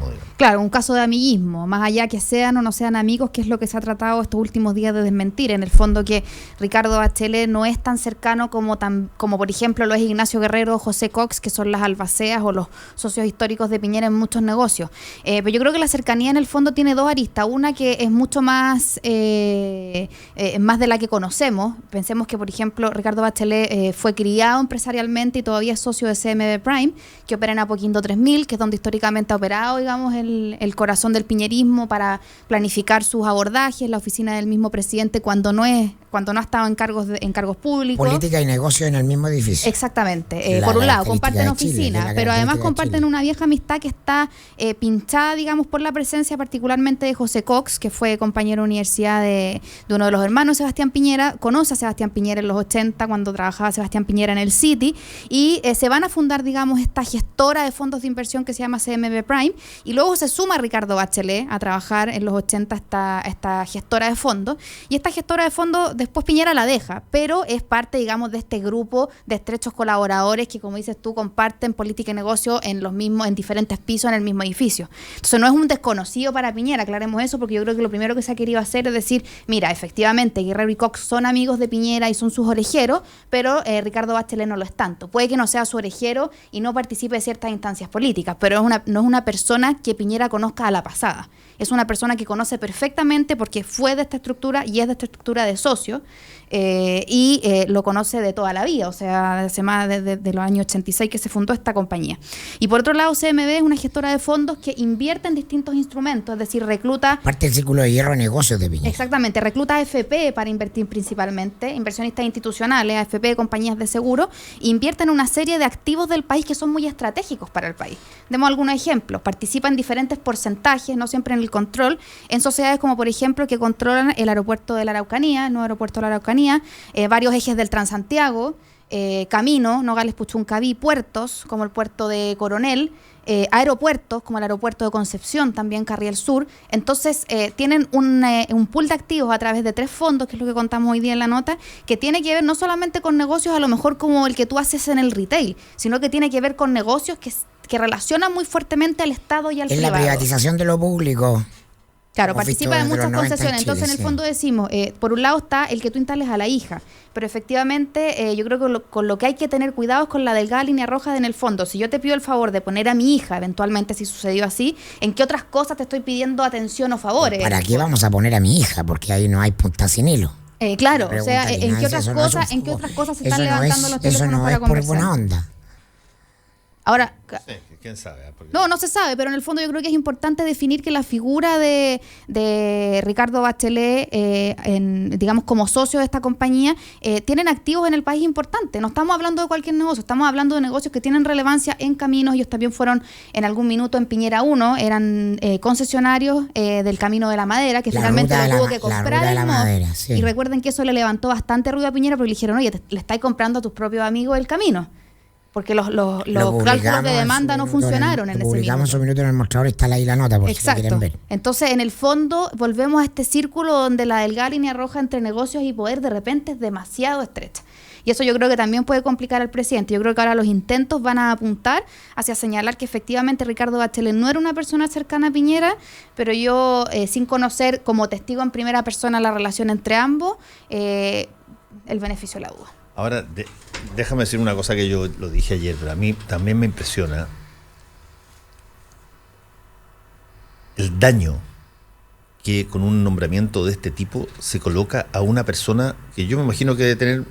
digamos. Claro, un caso de amiguismo, más allá que sean o no sean amigos, que es lo que se ha tratado estos últimos días de desmentir. En el fondo que Ricardo Bachelet no es tan cercano como por ejemplo lo es Ignacio Guerrero o José Cox, que son las albaceas o los socios históricos de Piñera en muchos negocios. Pero yo creo que la cercanía en el fondo tiene dos aristas. Una que es mucho más más de la que conocemos. Pensemos que, por ejemplo, Ricardo Bachelet fue criado empresarialmente y todavía es socio de CMB Prime, que opera en Apoquindo 3000, que es donde históricamente ha operado, digamos, el corazón del piñerismo para planificar sus abordajes, la oficina del mismo presidente cuando no ha estado en cargos públicos. Política y negocio en el mismo edificio. Exactamente. Por un lado, comparten oficina, pero además comparten una vieja amistad que está pinchada, digamos, por la presencia particularmente de José Cox, que fue compañero de universidad de uno de los hermanos Sebastián Piñera. Conoce a Sebastián Piñera en los 80, cuando trabajaba Sebastián Piñera en el City, y se van a fundar, digamos, esta gestora de fondos de inversión que se llama CMB Prime, y luego se suma Ricardo Bachelet a trabajar en los 80 esta gestora de fondos, y esta gestora de fondos después Piñera la deja, pero es parte, digamos, de este grupo de estrechos colaboradores que, como dices tú, comparten política y negocio en diferentes pisos en el mismo edificio. Entonces no es un desconocido para Piñera, aclaremos eso, porque yo creo que lo primero que se ha querido hacer es decir, mira, efectivamente Guerrero y Cox son amigos de Piñera y son sus orejeros, pero Ricardo Bachelet no lo es tanto. Puede que no sea su orejero y no participe de ciertas instancias políticas, pero no es una persona que Piñera conozca a la pasada. Es una persona que conoce perfectamente porque fue de esta estructura y es de esta estructura de socio, y lo conoce de toda la vida, o sea, hace más de los años 86 que se fundó esta compañía. Y por otro lado, CMB es una gestora de fondos que invierte en distintos instrumentos, es decir, recluta... Parte del círculo de hierro de negocios de Piñera. Exactamente, recluta AFP para invertir principalmente, inversionistas institucionales, AFP, compañías de seguro, e invierte en una serie de activos del país que son muy estratégicos para el país. Demos algunos ejemplos. Participa en diferentes porcentajes, no siempre en el control, en sociedades como, por ejemplo, que controlan el aeropuerto de la Araucanía, el nuevo aeropuerto de la Araucanía, varios ejes del Transantiago, Camino, Nogales, Puchuncaví, puertos como el puerto de Coronel, aeropuertos como el aeropuerto de Concepción, también Carriel Sur. Entonces tienen un pool de activos a través de 3 fondos, que es lo que contamos hoy día en la nota, que tiene que ver no solamente con negocios a lo mejor como el que tú haces en el retail, sino que tiene que ver con negocios que relacionan muy fuertemente al Estado y al privado. En la privatización de lo público. Claro, participa de muchas concesiones. Entonces, en el fondo decimos, por un lado está el que tú instales a la hija, pero efectivamente yo creo que con lo que hay que tener cuidado es con la delgada línea roja en el fondo. Si yo te pido el favor de poner a mi hija, eventualmente si sucedió así, ¿en qué otras cosas te estoy pidiendo atención o favores? ¿Para qué vamos a poner a mi hija? Porque ahí no hay punta sin hilo. Claro, o sea, ¿en qué otras cosas se están levantando los teléfonos para conversar? Eso no es por buena onda. Ahora... Sí, ¿quién sabe? No se sabe, pero en el fondo yo creo que es importante definir que la figura de Ricardo Bachelet, digamos como socio de esta compañía, tienen activos en el país importantes. No estamos hablando de cualquier negocio, estamos hablando de negocios que tienen relevancia en caminos. Ellos también fueron en algún minuto en Piñera 1, eran concesionarios del Camino de la Madera, que finalmente lo tuvo que comprar el MOV. Sí. Y recuerden que eso le levantó bastante ruido a Piñera, porque le dijeron, oye, le estáis comprando a tus propios amigos el camino. Porque los cálculos de demanda no funcionaron en ese minuto. Publicamos un minuto en el mostrador y está ahí la nota, por exacto. Si quieren ver. Entonces, en el fondo, volvemos a este círculo donde la delgada línea roja entre negocios y poder de repente es demasiado estrecha. Y eso yo creo que también puede complicar al presidente. Yo creo que ahora los intentos van a apuntar hacia señalar que efectivamente Ricardo Bachelet no era una persona cercana a Piñera, pero yo, sin conocer como testigo en primera persona la relación entre ambos, el beneficio de la duda. Ahora, déjame decir una cosa que yo lo dije ayer, pero a mí también me impresiona el daño que con un nombramiento de este tipo se coloca a una persona que yo me imagino que debe tener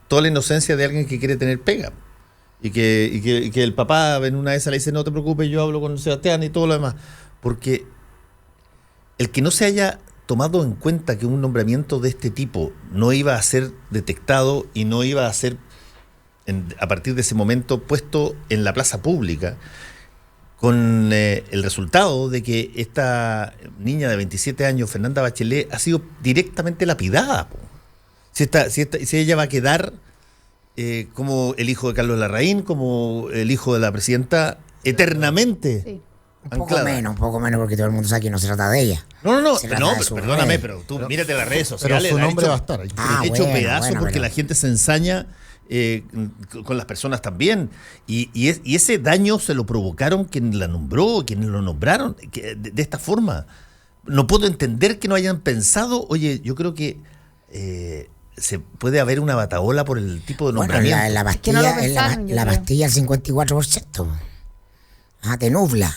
toda la inocencia de alguien que quiere tener pega. Y que el papá en una de esas le dice, no te preocupes, yo hablo con Sebastián y todo lo demás. Porque el que no se haya tomado en cuenta que un nombramiento de este tipo no iba a ser detectado y no iba a ser a partir de ese momento puesto en la plaza pública, con el resultado de que esta niña de 27 años, Fernanda Bachelet, ha sido directamente lapidada. Si ella va a quedar como el hijo de Carlos Larraín, como el hijo de la presidenta, eternamente. Sí. Un poco menos, porque todo el mundo sabe que no se trata de ella. No, perdóname, pero tú mírate las redes sociales. Pero su nombre va a estar ahí. Hecho pedazos porque la gente se ensaña con las personas también. Y ese daño se lo provocaron quien la nombró, quienes lo nombraron, de esta forma. No puedo entender que no hayan pensado, oye, yo creo que se puede haber una batahola por el tipo de nombramiento. Bueno, la pastilla el 54%. Te nubla.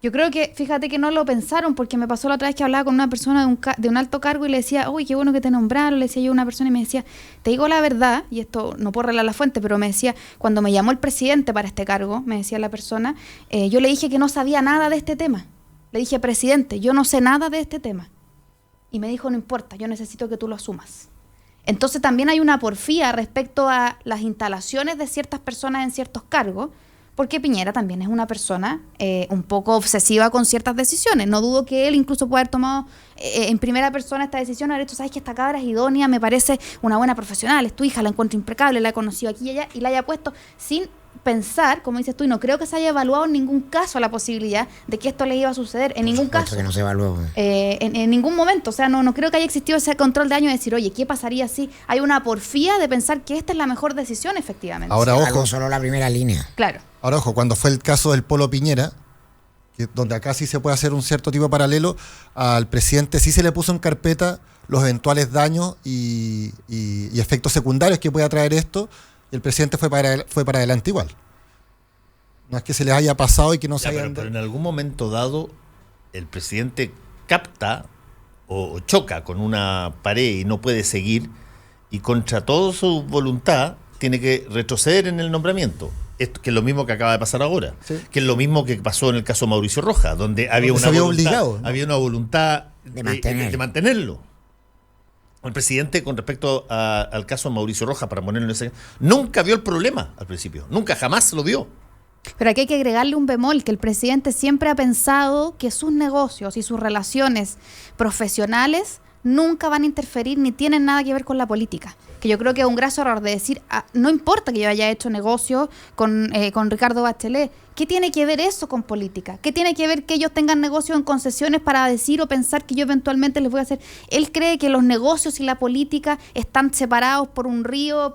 Yo creo que, fíjate que no lo pensaron, porque me pasó la otra vez que hablaba con una persona de un alto cargo y le decía, uy, qué bueno que te nombraron, le decía yo a una persona y me decía, te digo la verdad, y esto no puedo revelar la fuente, pero me decía, cuando me llamó el presidente para este cargo, me decía la persona, yo le dije que no sabía nada de este tema. Le dije, presidente, yo no sé nada de este tema. Y me dijo, no importa, yo necesito que tú lo asumas. Entonces también hay una porfía respecto a las instalaciones de ciertas personas en ciertos cargos, porque Piñera también es una persona un poco obsesiva con ciertas decisiones. No dudo que él incluso pueda haber tomado en primera persona esta decisión, haber dicho, sabes que esta cabra es idónea, me parece una buena profesional, es tu hija, la encuentro impecable, la he conocido aquí y allá, y la haya puesto sin pensar, como dices tú, y no creo que se haya evaluado en ningún caso la posibilidad de que esto le iba a suceder, en ningún caso. Que no se evaluó. En ningún momento, o sea, no creo que haya existido ese control de daño de decir, oye, ¿qué pasaría si hay una porfía de pensar que esta es la mejor decisión, efectivamente? Ahora, ojo, solo la primera línea. Claro. Ahora, ojo, cuando fue el caso del Polo Piñera, donde acá sí se puede hacer un cierto tipo de paralelo, al presidente sí se le puso en carpeta los eventuales daños y efectos secundarios que pueda traer esto, y el presidente fue para adelante igual. No es que se les haya pasado y que no se hayan... Pero en algún momento dado, el presidente capta o choca con una pared y no puede seguir, y contra toda su voluntad tiene que retroceder en el nombramiento. Esto, que es lo mismo que acaba de pasar ahora, ¿sí? Que es lo mismo que pasó en el caso Mauricio Rojas, donde había una voluntad de mantenerlo. El presidente, con respecto al caso Mauricio Rojas, para ponerlo en ese, nunca vio el problema al principio, jamás lo vio. Pero aquí hay que agregarle un bemol, que el presidente siempre ha pensado que sus negocios y sus relaciones profesionales nunca van a interferir ni tienen nada que ver con la política. Que yo creo que es un graso error de decir, no importa que yo haya hecho negocios con Ricardo Bachelet, ¿qué tiene que ver eso con política? ¿Qué tiene que ver que ellos tengan negocios en concesiones para decir o pensar que yo eventualmente les voy a hacer? Él cree que los negocios y la política están separados por un río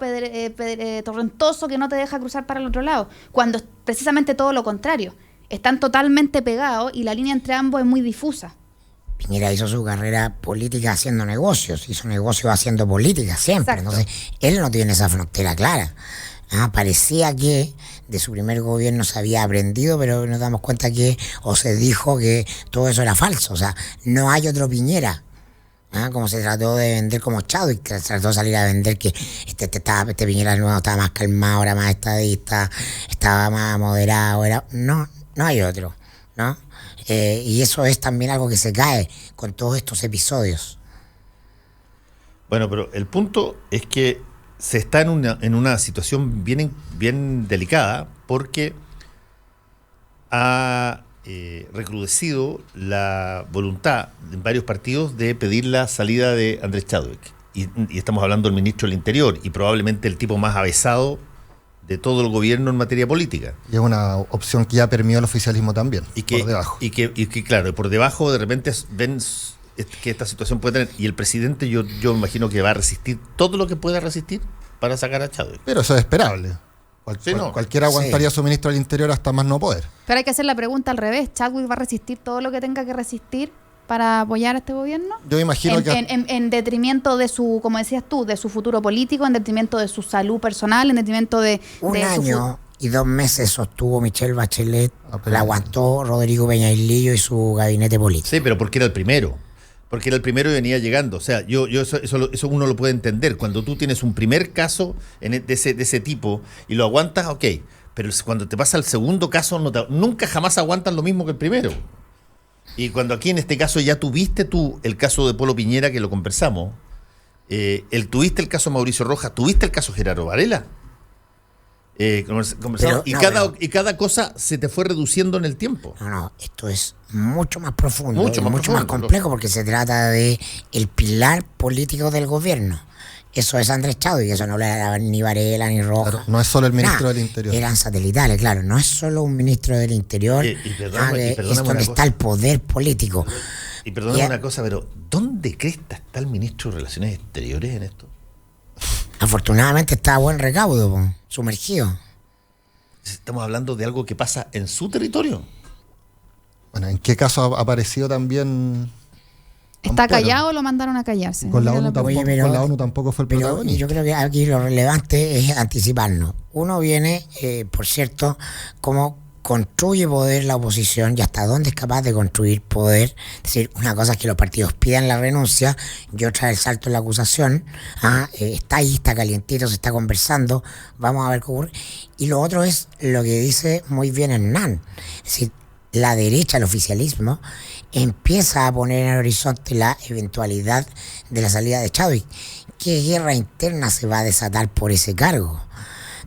torrentoso que no te deja cruzar para el otro lado, cuando es precisamente todo lo contrario. Están totalmente pegados y la línea entre ambos es muy difusa. Piñera hizo su carrera política haciendo negocios, hizo negocios haciendo política siempre. Exacto. Entonces, él no tiene esa frontera clara. Parecía que de su primer gobierno se había aprendido, pero nos damos cuenta que, o se dijo que todo eso era falso. O sea, no hay otro Piñera. Como se trató de vender como Chadwick, que se trató de salir a vender que este Piñera nuevo estaba más calmado, era más estadista, estaba más moderado. No hay otro, ¿no? Y eso es también algo que se cae con todos estos episodios. Bueno, pero el punto es que se está en una situación bien delicada, porque ha recrudecido la voluntad en varios partidos de pedir la salida de Andrés Chadwick. Y estamos hablando del ministro del Interior, y probablemente el tipo más avesado de todo el gobierno en materia política. Y es una opción que ya permeó el oficialismo también, por debajo. Y que claro, por debajo de repente ven que esta situación puede tener, y el presidente yo imagino que va a resistir todo lo que pueda resistir para sacar a Chadwick. Pero eso es esperable. Cualquiera aguantaría su ministro del Interior hasta más no poder. Pero hay que hacer la pregunta al revés. ¿Chadwick va a resistir todo lo que tenga que resistir para apoyar a este gobierno? Yo imagino en detrimento de su, como decías tú, de su futuro político, en detrimento de su salud personal, en detrimento de... Un año y 2 meses sostuvo Michelle Bachelet, la aguantó Rodrigo Peñailillo y su gabinete político. Sí, pero porque era el primero. Porque era el primero y venía llegando. O sea, eso uno lo puede entender. Cuando tú tienes un primer caso de ese tipo y lo aguantas, ok. Pero cuando te pasa el segundo caso, nunca jamás aguantan lo mismo que el primero. Y cuando aquí en este caso ya tuviste tú el caso de Polo Piñera, que lo conversamos, tuviste el caso Mauricio Rojas, tuviste el caso Gerardo Varela. conversamos, y cada cosa se te fue reduciendo en el tiempo. No, esto es mucho más profundo, mucho más complejo, porque se trata de el pilar político del gobierno. Eso es Andrés Chadwick, eso no era ni Varela ni Rojas. Claro, no es solo el ministro del Interior. Eran satelitales, claro. No es solo un ministro del Interior. Es donde está el poder político. Y perdóname una cosa, pero ¿dónde cresta está el ministro de Relaciones Exteriores en esto? Afortunadamente está a buen recaudo, sumergido. Estamos hablando de algo que pasa en su territorio. Bueno, ¿en qué caso ha aparecido también? ¿Está callado o lo mandaron a callarse? Con la ONU tampoco fue el protagonista. Yo creo que aquí lo relevante es anticiparnos. Uno viene, por cierto, cómo construye poder la oposición y hasta dónde es capaz de construir poder. Es decir, una cosa es que los partidos pidan la renuncia y otra el salto en la acusación. Está ahí, está calientito, se está conversando, vamos a ver qué ocurre. Y lo otro es lo que dice muy bien Hernán. Es decir, la derecha, el oficialismo, empieza a poner en el horizonte la eventualidad de la salida de Chadwick. ¿Qué guerra interna se va a desatar por ese cargo?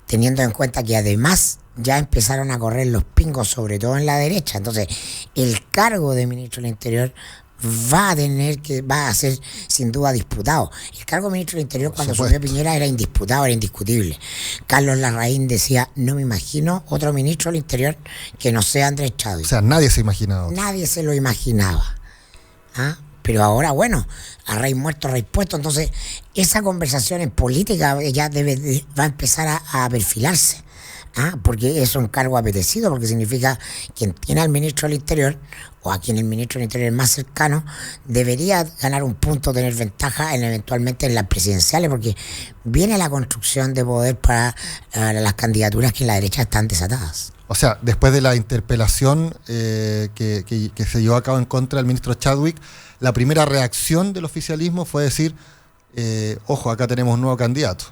Teniendo en cuenta que además ya empezaron a correr los pingos, sobre todo en la derecha. Entonces, el cargo de ministro del Interior va a ser sin duda disputado. El cargo de ministro del Interior cuando asumió Piñera era indisputado, era indiscutible. Carlos Larraín decía, no me imagino otro ministro del Interior que no sea Andrés Chadwick. O sea, nadie se imaginaba. Nadie se lo imaginaba. Pero ahora, bueno, a rey muerto, rey puesto. Entonces, esa conversación en política ya va a empezar a perfilarse. Porque es un cargo apetecido, porque significa quien tiene al ministro del Interior o a quien el ministro del Interior es más cercano debería ganar un punto, tener ventaja eventualmente en las presidenciales, porque viene la construcción de poder para las candidaturas que en la derecha están desatadas. O sea, después de la interpelación que se llevó a cabo en contra del ministro Chadwick, la primera reacción del oficialismo fue decir, ojo, acá tenemos un nuevo candidato.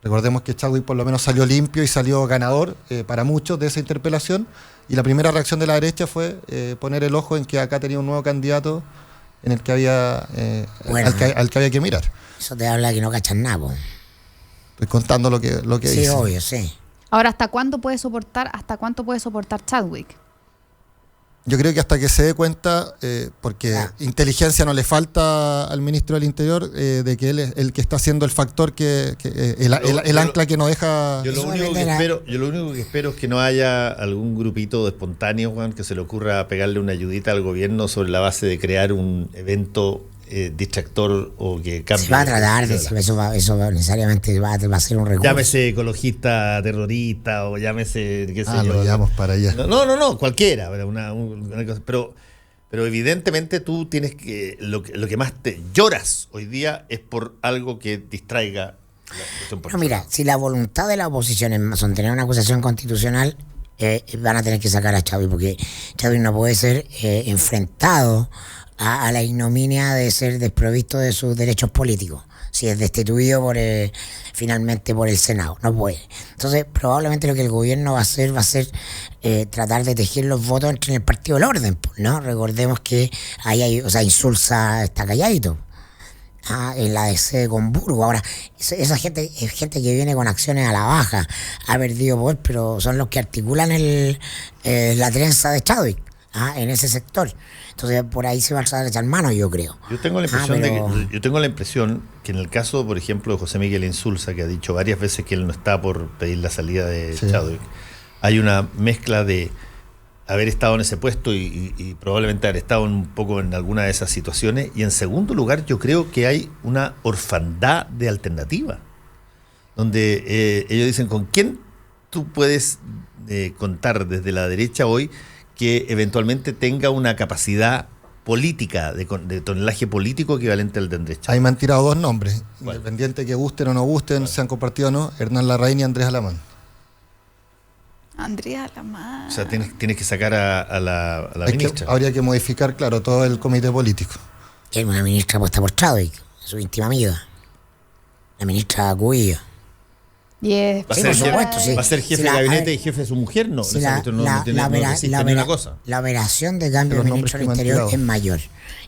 Recordemos que Chadwick por lo menos salió limpio y salió ganador para muchos de esa interpelación, y la primera reacción de la derecha fue poner el ojo en que acá tenía un nuevo candidato en el que había al que había que mirar. Eso te habla de que no cachan nada, po. Estoy contando lo que dice. Sí, obvio, sí. Ahora, ¿hasta cuánto puede soportar Chadwick? Yo creo que hasta que se dé cuenta, porque inteligencia no le falta al ministro del Interior, de que él es el que está haciendo el factor el ancla que no deja. Yo lo único que espero es que no haya algún grupito de espontáneos, Juan, que se le ocurra pegarle una ayudita al gobierno sobre la base de crear un evento distractor o que cambie. Se va a tratar de eso necesariamente va a ser un recurso. Llámese ecologista terrorista o llámese qué sé yo. Lo llevamos para allá. No, cualquiera, una cosa, pero evidentemente tú tienes que lo que más te lloras hoy día es por algo que distraiga la cuestión política. No, mira, si la voluntad de la oposición es tener una acusación constitucional, van a tener que sacar a Chadwick, porque Chadwick no puede ser enfrentado a la ignominia de ser desprovisto de sus derechos políticos si es destituido finalmente por el Senado. No puede. Entonces, probablemente lo que el gobierno va a hacer tratar de tejer los votos entre el Partido del Orden, ¿no? Recordemos que ahí hay, Insulza está calladito. En la DC con Burgo. Ahora, esa gente es gente que viene con acciones a la baja, ha perdido poder, pero son los que articulan la trenza de Chadwick en ese sector. Entonces por ahí se va a echar mano, yo creo. Yo tengo la impresión que en el caso, por ejemplo, de José Miguel Insulza, que ha dicho varias veces que él no está por pedir la salida de Chadwick, hay una mezcla de haber estado en ese puesto y probablemente haber estado un poco en alguna de esas situaciones. Y en segundo lugar, yo creo que hay una orfandad de alternativa, donde ellos dicen, ¿con quién tú puedes contar desde la derecha hoy que eventualmente tenga una capacidad política, de tonelaje político equivalente al de Andrés Chadwick? Ahí me han tirado dos nombres, independiente que gusten o no gusten, sean compartidos o no, Hernán Larraín y Andrés Alamán. Andrés Alamán. O sea, tienes que sacar a la ministra. Habría que modificar, claro, todo el comité político. Es una ministra puesta por Chadwick, su íntima amiga, la ministra Cubillo. Va a ser jefe de gabinete y jefe de su mujer, ¿no? La operación de cambio del ministro del Interior es mayor.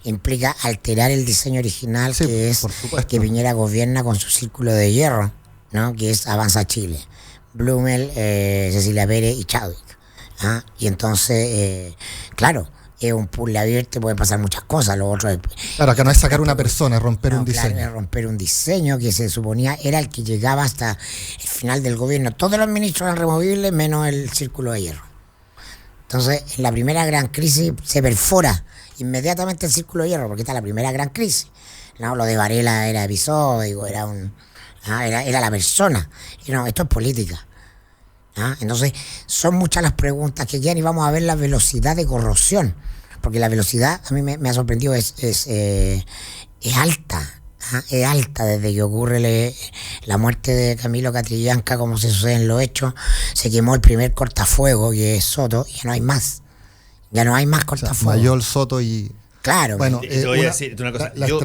Implica alterar el diseño original, que es que Piñera gobierna con su círculo de hierro, ¿no? Que es Avanza Chile. Blumel, Cecilia Pérez y Chadwick. ¿Ah? Y entonces, claro, es un puzzle abierto, pueden pasar muchas cosas. Lo otro es, claro, acá no es sacar una persona, es romper un diseño. Claro, es romper un diseño que se suponía era el que llegaba hasta el final del gobierno. Todos los ministros eran removibles menos el círculo de hierro. Entonces, en la primera gran crisis se perfora inmediatamente el círculo de hierro, porque esta es la primera gran crisis. No, lo de Varela era episódico, era la persona. Y no, esto es política. Entonces, son muchas las preguntas que ya ni vamos a ver la velocidad de corrosión, porque la velocidad a mí me ha sorprendido, es alta. Es alta desde que ocurre la muerte de Camilo Catrillanca, como se sucede en los hechos. Se quemó el primer cortafuego, que es Soto, y ya no hay más. Ya no hay más cortafuegos. Mayol, Soto y... Claro. Bueno, te voy a decir una cosa. Yo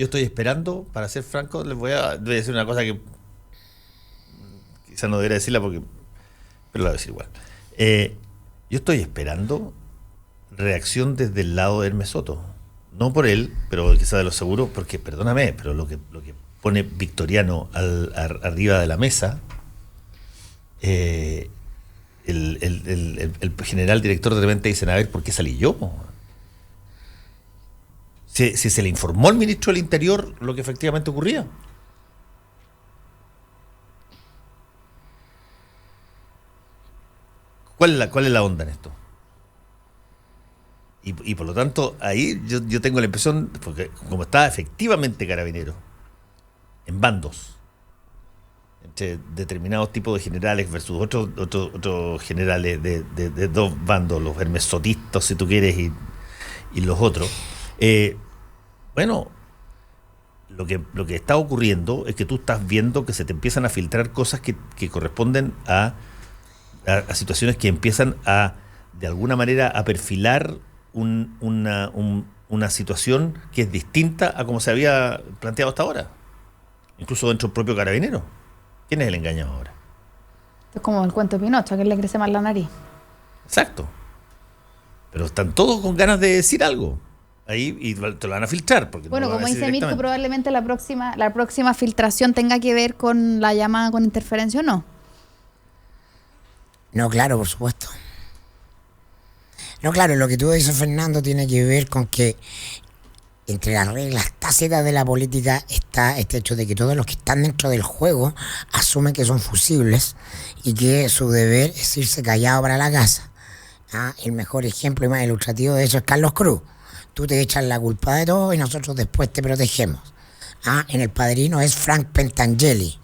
estoy esperando, para ser franco, les voy a decir una cosa que quizás no debería decirla, pero la voy a decir igual. Yo estoy esperando reacción desde el lado de Hermes Soto. No por él, pero quizás de los seguros, porque, perdóname, pero lo que pone Victoriano arriba de la mesa, el general director de repente dicen, a ver, ¿por qué salí yo? Si se le informó al ministro del Interior lo que efectivamente ocurría. ¿Cuál es la onda en esto? Y por lo tanto, ahí yo tengo la impresión, porque como está efectivamente Carabineros en bandos, entre determinados tipos de generales versus otros generales de dos bandos, los hermesotistas, si tú quieres, y los otros, bueno, lo que está ocurriendo es que tú estás viendo que se te empiezan a filtrar cosas que corresponden a situaciones que empiezan de alguna manera, a perfilar una situación que es distinta a como se había planteado hasta ahora, incluso dentro del propio Carabinero. ¿Quién es el engañado ahora? Es como el cuento de Pinocho, a que le crece más la nariz. Exacto. Pero están todos con ganas de decir algo ahí y te lo van a filtrar. Porque bueno, no como dice Mirko, probablemente la próxima filtración tenga que ver con la llamada con interferencia, ¿o no? No, claro, por supuesto. No, claro, lo que tú dices, Fernando, tiene que ver con que entre las reglas tácitas de la política está este hecho de que todos los que están dentro del juego asumen que son fusibles y que su deber es irse callado para la casa. El mejor ejemplo y más ilustrativo de eso es Carlos Cruz. Tú te echas la culpa de todo y nosotros después te protegemos. En El Padrino es Frank Pentangeli.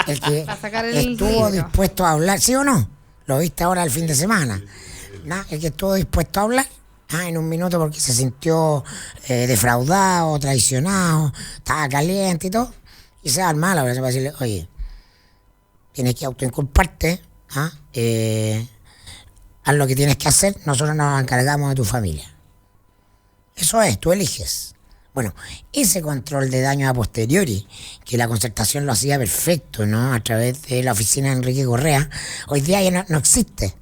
El que estuvo dispuesto a hablar, ¿sí o no? Lo viste ahora el fin de semana. El que estuvo dispuesto a hablar en un minuto porque se sintió defraudado, traicionado, estaba caliente y todo, y se va al malo para decirle, oye, tienes que autoinculparte, haz lo que tienes que hacer, nosotros nos encargamos de tu familia. Eso es, tú eliges. Bueno, ese control de daño a posteriori, que la Concertación lo hacía perfecto, ¿no? A través de la oficina de Enrique Correa, hoy día ya no existe.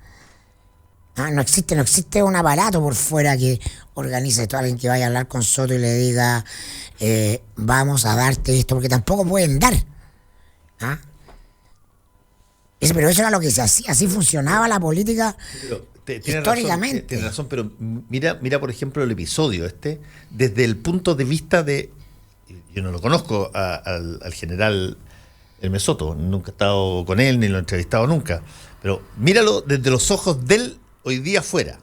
No existe un aparato por fuera que organice esto, alguien que vaya a hablar con Soto y le diga, vamos a darte esto, porque tampoco pueden dar. Pero eso era lo que se hacía, así funcionaba la política históricamente. Tienes razón, pero mira, por ejemplo, el episodio desde el punto de vista de... Yo no lo conozco al general Hermes Soto, nunca he estado con él, ni lo he entrevistado nunca, pero míralo desde los ojos del hoy día fuera.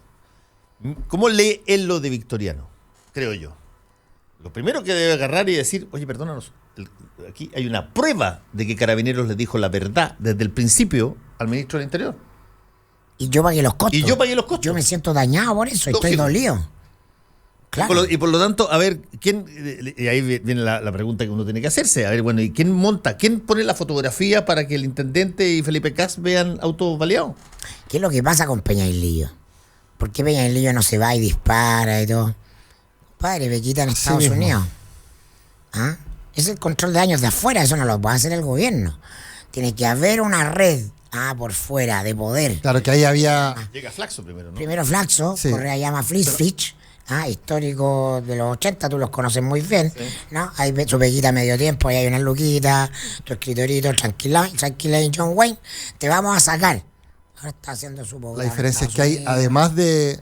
¿Cómo lee él lo de Victoriano? Creo yo. Lo primero que debe agarrar y decir, oye, perdónanos, aquí hay una prueba de que Carabineros le dijo la verdad desde el principio al ministro del Interior. Y yo pagué los costos. Yo me siento dañado por eso, estoy dolido. Claro. Y por lo tanto, a ver, y ahí viene la pregunta que uno tiene que hacerse. A ver, bueno, ¿y quién pone la fotografía para que el intendente y Felipe Cas vean autovaliados? ¿Qué es lo que pasa con Peña y Lillo? ¿Por qué Peña y Lillo no se va y dispara y todo? Padre, Bequita en Estados Unidos. Es el control de daños de afuera, eso no lo puede hacer el gobierno. Tiene que haber una red por fuera de poder. Claro que ahí había... Llega Flaxo primero, ¿no? Primero Flaxo, sí. Correa llama Flitzfich. histórico de los 80, tú los conoces muy bien, ¿no? Hay su peguita medio tiempo, ahí hay una luquita, tu escritorito, tranquila, John Wayne, te vamos a sacar. Ahora está haciendo su La diferencia es que hay, además de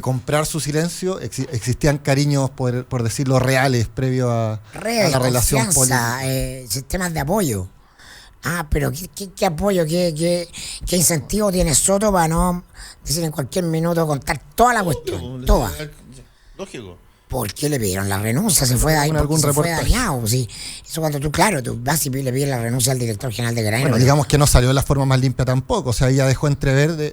comprar su silencio, existían cariños, por decirlo, reales, previo a la relación política. Sistemas de apoyo. Pero ¿qué apoyo, qué incentivo tiene Soto para no decir en cualquier minuto contar toda la cuestión? Toda. Lógico. ¿Por qué le pidieron la renuncia? Se fue de ahí porque se fue dañado. Sí. Eso cuando tú vas y le pides la renuncia al director general de Carabineros. Bueno, digamos que no salió de la forma más limpia tampoco. O sea, ella dejó entrever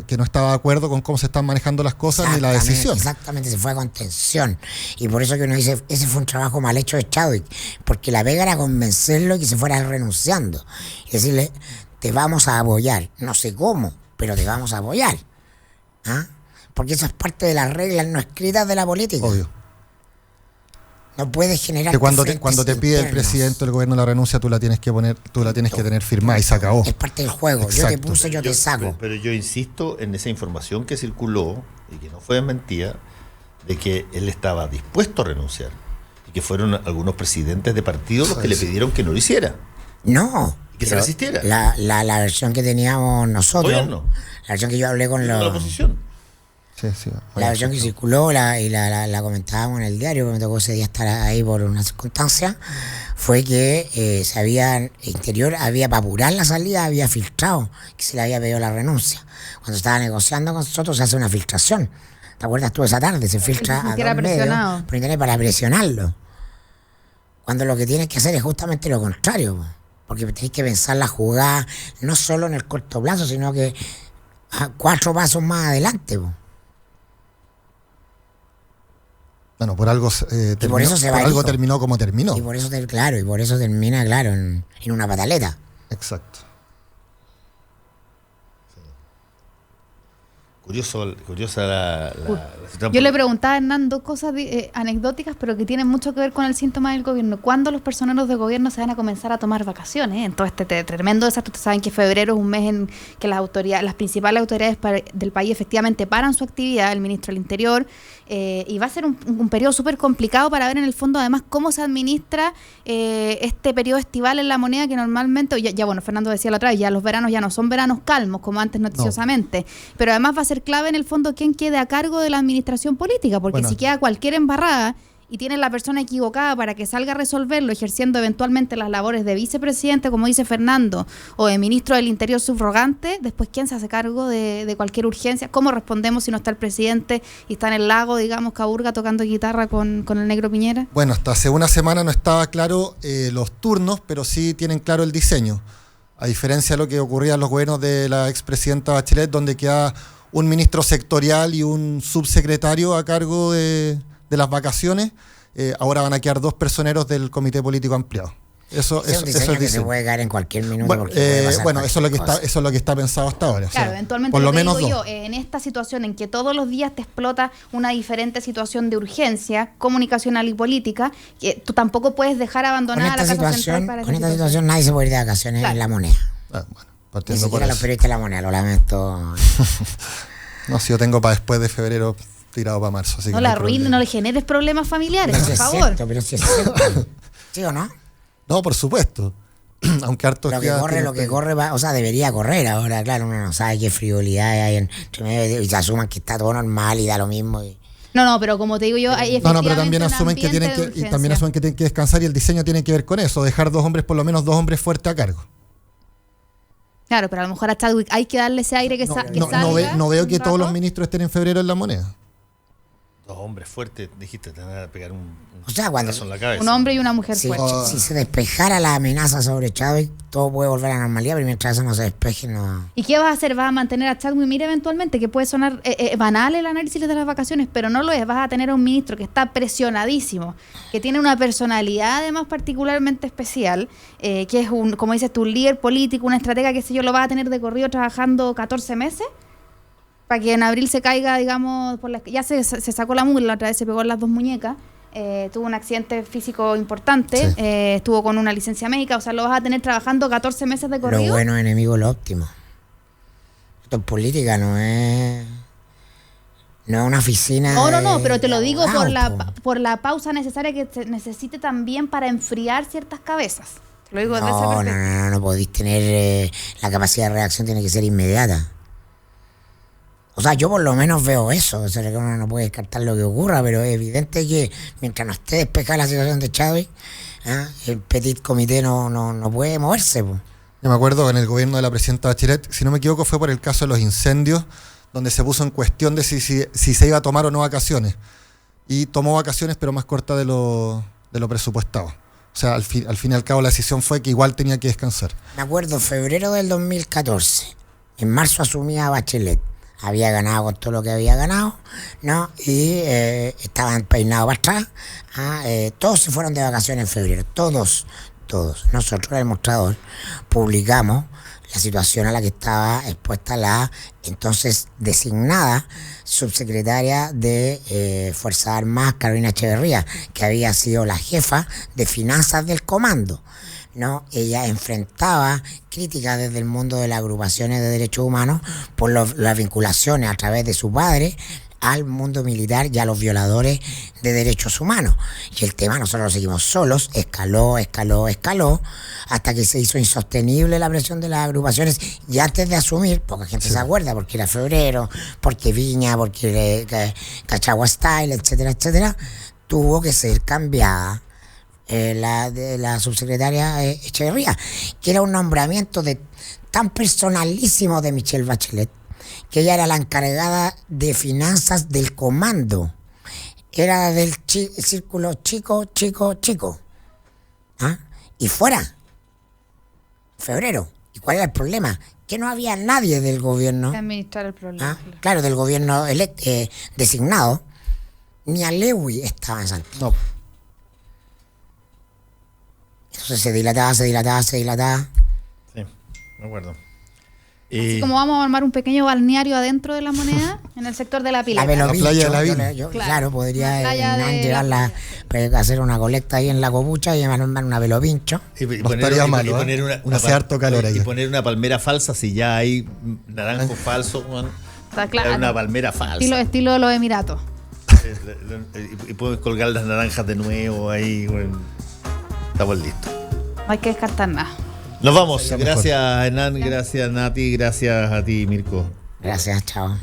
que no estaba de acuerdo con cómo se están manejando las cosas ni la decisión. Exactamente, se fue a contención. Y por eso que uno dice, ese fue un trabajo mal hecho de Chadwick. Porque la pega era convencerlo y que se fuera renunciando. Y decirle, te vamos a apoyar. No sé cómo, pero te vamos a apoyar. Porque eso es parte de las reglas no escritas de la política. Obvio. No puedes generar que cuando te pide el presidente del gobierno la renuncia, tú la tienes que tener firmada y se acabó. Es parte del juego. Exacto. Yo te puse, yo te saco. Pero yo insisto en esa información que circuló y que no fue mentira, de que él estaba dispuesto a renunciar y que fueron algunos presidentes de partidos los que le pidieron que no lo hiciera. No. Y que se resistiera. La versión que teníamos nosotros, la versión que yo hablé con la oposición. Sí, la versión que circuló y la comentábamos en el diario, que me tocó ese día estar ahí por una circunstancia, fue que había para apurar la salida, había filtrado que se le había pedido la renuncia. Cuando se estaba negociando con nosotros se hace una filtración. ¿Te acuerdas tú esa tarde? Se filtra a dos medios por internet para presionarlo. Cuando lo que tienes que hacer es justamente lo contrario, porque tienes que pensar la jugada no solo en el corto plazo, sino que a 4 pasos más adelante. Bueno, por algo terminó como terminó. Y por eso termina, en una pataleta. Exacto. Curiosa la Yo le preguntaba a Hernán cosas anecdóticas, pero que tienen mucho que ver con el síntoma del gobierno. ¿Cuándo los personeros de gobierno se van a comenzar a tomar vacaciones? En todo este tremendo desastre. Ustedes saben que febrero es un mes en que las principales autoridades del país efectivamente paran su actividad, el ministro del Interior, y va a ser un periodo súper complicado para ver en el fondo además cómo se administra este periodo estival en La Moneda, que normalmente, bueno, Fernando decía la otra vez, ya los veranos ya no son veranos calmos como antes noticiosamente, pero además va a ser clave en el fondo quién quede a cargo de la administración política, porque si queda cualquier embarrada y tiene la persona equivocada para que salga a resolverlo, ejerciendo eventualmente las labores de vicepresidente, como dice Fernando, o de ministro del Interior subrogante, después ¿quién se hace cargo de cualquier urgencia? ¿Cómo respondemos si no está el presidente y está en el lago, digamos, Caburga tocando guitarra con el negro Piñera? Bueno, hasta hace una semana no estaba claro los turnos, pero sí tienen claro el diseño. A diferencia de lo que ocurría en los gobiernos de la expresidenta Bachelet, donde queda un ministro sectorial y un subsecretario a cargo de las vacaciones, ahora van a quedar 2 personeros del comité político ampliado. Eso es diseño que se puede caer en cualquier minuto. Bueno, eso es lo que está pensado hasta ahora. Claro, eventualmente por lo menos digo yo, en esta situación en que todos los días te explota una diferente situación de urgencia comunicacional y política, que tú tampoco puedes dejar abandonada a la Casa Central para con esta situación nadie se puede ir de vacaciones en La Moneda. Ni siquiera los periodistas de La Moneda, lo lamento. No, si yo tengo para después de febrero tirado para marzo. Así no la arruines, no le generes problemas familiares, por favor. Pero si es cierto. ¿Sí o no? No, por supuesto. Aunque harto lo que corre, o sea, debería correr ahora, claro, uno no sabe qué frivolidad hay entre medio y se asuman que está todo normal y da lo mismo. No, pero como te digo yo, hay efectivamente pero también asumen que tienen que descansar y el diseño tiene que ver con eso, dejar por lo menos 2 hombres fuertes a cargo. Claro, pero a lo mejor a Chadwick hay que darle ese aire que salga. No veo que todos los ministros estén en febrero en La Moneda. 2 hombres fuertes, dijiste, te van a pegar o sea, cuando en la cabeza. Un hombre y una mujer fuerte. Si se despejara la amenaza sobre Chadwick, todo puede volver a la normalidad, pero mientras eso no se despeje, no. ¿Y qué vas a hacer? ¿Vas a mantener a Chadwick? Mira, eventualmente, que puede sonar banal el análisis de las vacaciones, pero no lo es. Vas a tener a un ministro que está presionadísimo, que tiene una personalidad además particularmente especial, que es como dices tú, un líder político, una estratega, qué sé yo, lo vas a tener de corrido trabajando 14 meses. Para que en abril se caiga, digamos, ya se sacó la mugre, la otra vez se pegó en las 2 muñecas, tuvo un accidente físico importante, estuvo con una licencia médica, o sea, lo vas a tener trabajando 14 meses de corrido. Lo bueno es enemigo lo óptimo. Esto en política no es No es una oficina. No, pero te lo digo abogado, por la pausa necesaria que se necesite también para enfriar ciertas cabezas. Te lo digo desde esa No perspectiva. no podéis tener. La capacidad de reacción tiene que ser inmediata. O sea, yo por lo menos veo eso. O sea, que uno no puede descartar lo que ocurra, pero es evidente que mientras no esté despejada la situación de Chávez, el petit comité no puede moverse, pues. Yo me acuerdo en el gobierno de la presidenta Bachelet, si no me equivoco, fue por el caso de los incendios, donde se puso en cuestión de si se iba a tomar o no vacaciones. Y tomó vacaciones, pero más cortas de lo presupuestado. O sea, al fin y al cabo la decisión fue que igual tenía que descansar. Me acuerdo, febrero del 2014. En marzo asumía Bachelet. Había ganado con todo lo que había ganado, ¿no? Y estaban peinados para atrás. Todos se fueron de vacaciones en febrero. Todos. Nosotros en El Mostrador publicamos la situación a la que estaba expuesta la entonces designada subsecretaria de Fuerzas Armadas, Carolina Echeverría, que había sido la jefa de finanzas del comando, ¿no? Ella enfrentaba críticas desde el mundo de las agrupaciones de derechos humanos por las vinculaciones a través de su padre al mundo militar y a los violadores de derechos humanos. Y el tema nosotros lo seguimos solos, escaló, hasta que se hizo insostenible la presión de las agrupaciones. Y antes de asumir, poca gente se acuerda, porque era febrero, porque Viña, porque Cachagua Style, etcétera, tuvo que ser cambiada la subsecretaria Echeverría, que era un nombramiento tan personalísimo de Michelle Bachelet, que ella era la encargada de finanzas del comando, era del círculo chico, y fuera, febrero. ¿Y cuál era el problema? Que no había nadie del gobierno, Que administrar el problema. claro, del gobierno designado, ni Alewi estaba en Santiago. No. Entonces se dilataba. Sí, me acuerdo. Así como vamos a armar un pequeño balneario adentro de La Moneda, en el sector de la pileta. La playa de la Vila. Claro, podría playa llevarla, hacer una colecta ahí en la Copucha y armar una velopincho. No estaría mal, hace harto calor ahí. Y poner una palmera falsa, si ya hay naranjo falso, Está claro. una palmera falsa. Estilo de los Emiratos. Y puedes colgar las naranjas de nuevo ahí. Bueno, estamos listos. No hay que descartar nada. Nos vamos. Gracias, Hernán. Gracias, Nati. Gracias a ti, Mirko. Gracias, chao.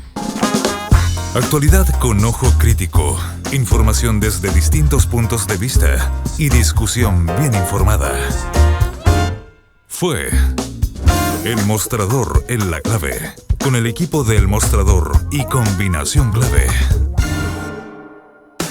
Actualidad con ojo crítico. Información desde distintos puntos de vista y discusión bien informada. Fue El Mostrador en la Clave, con el equipo de El Mostrador y Combinación Clave.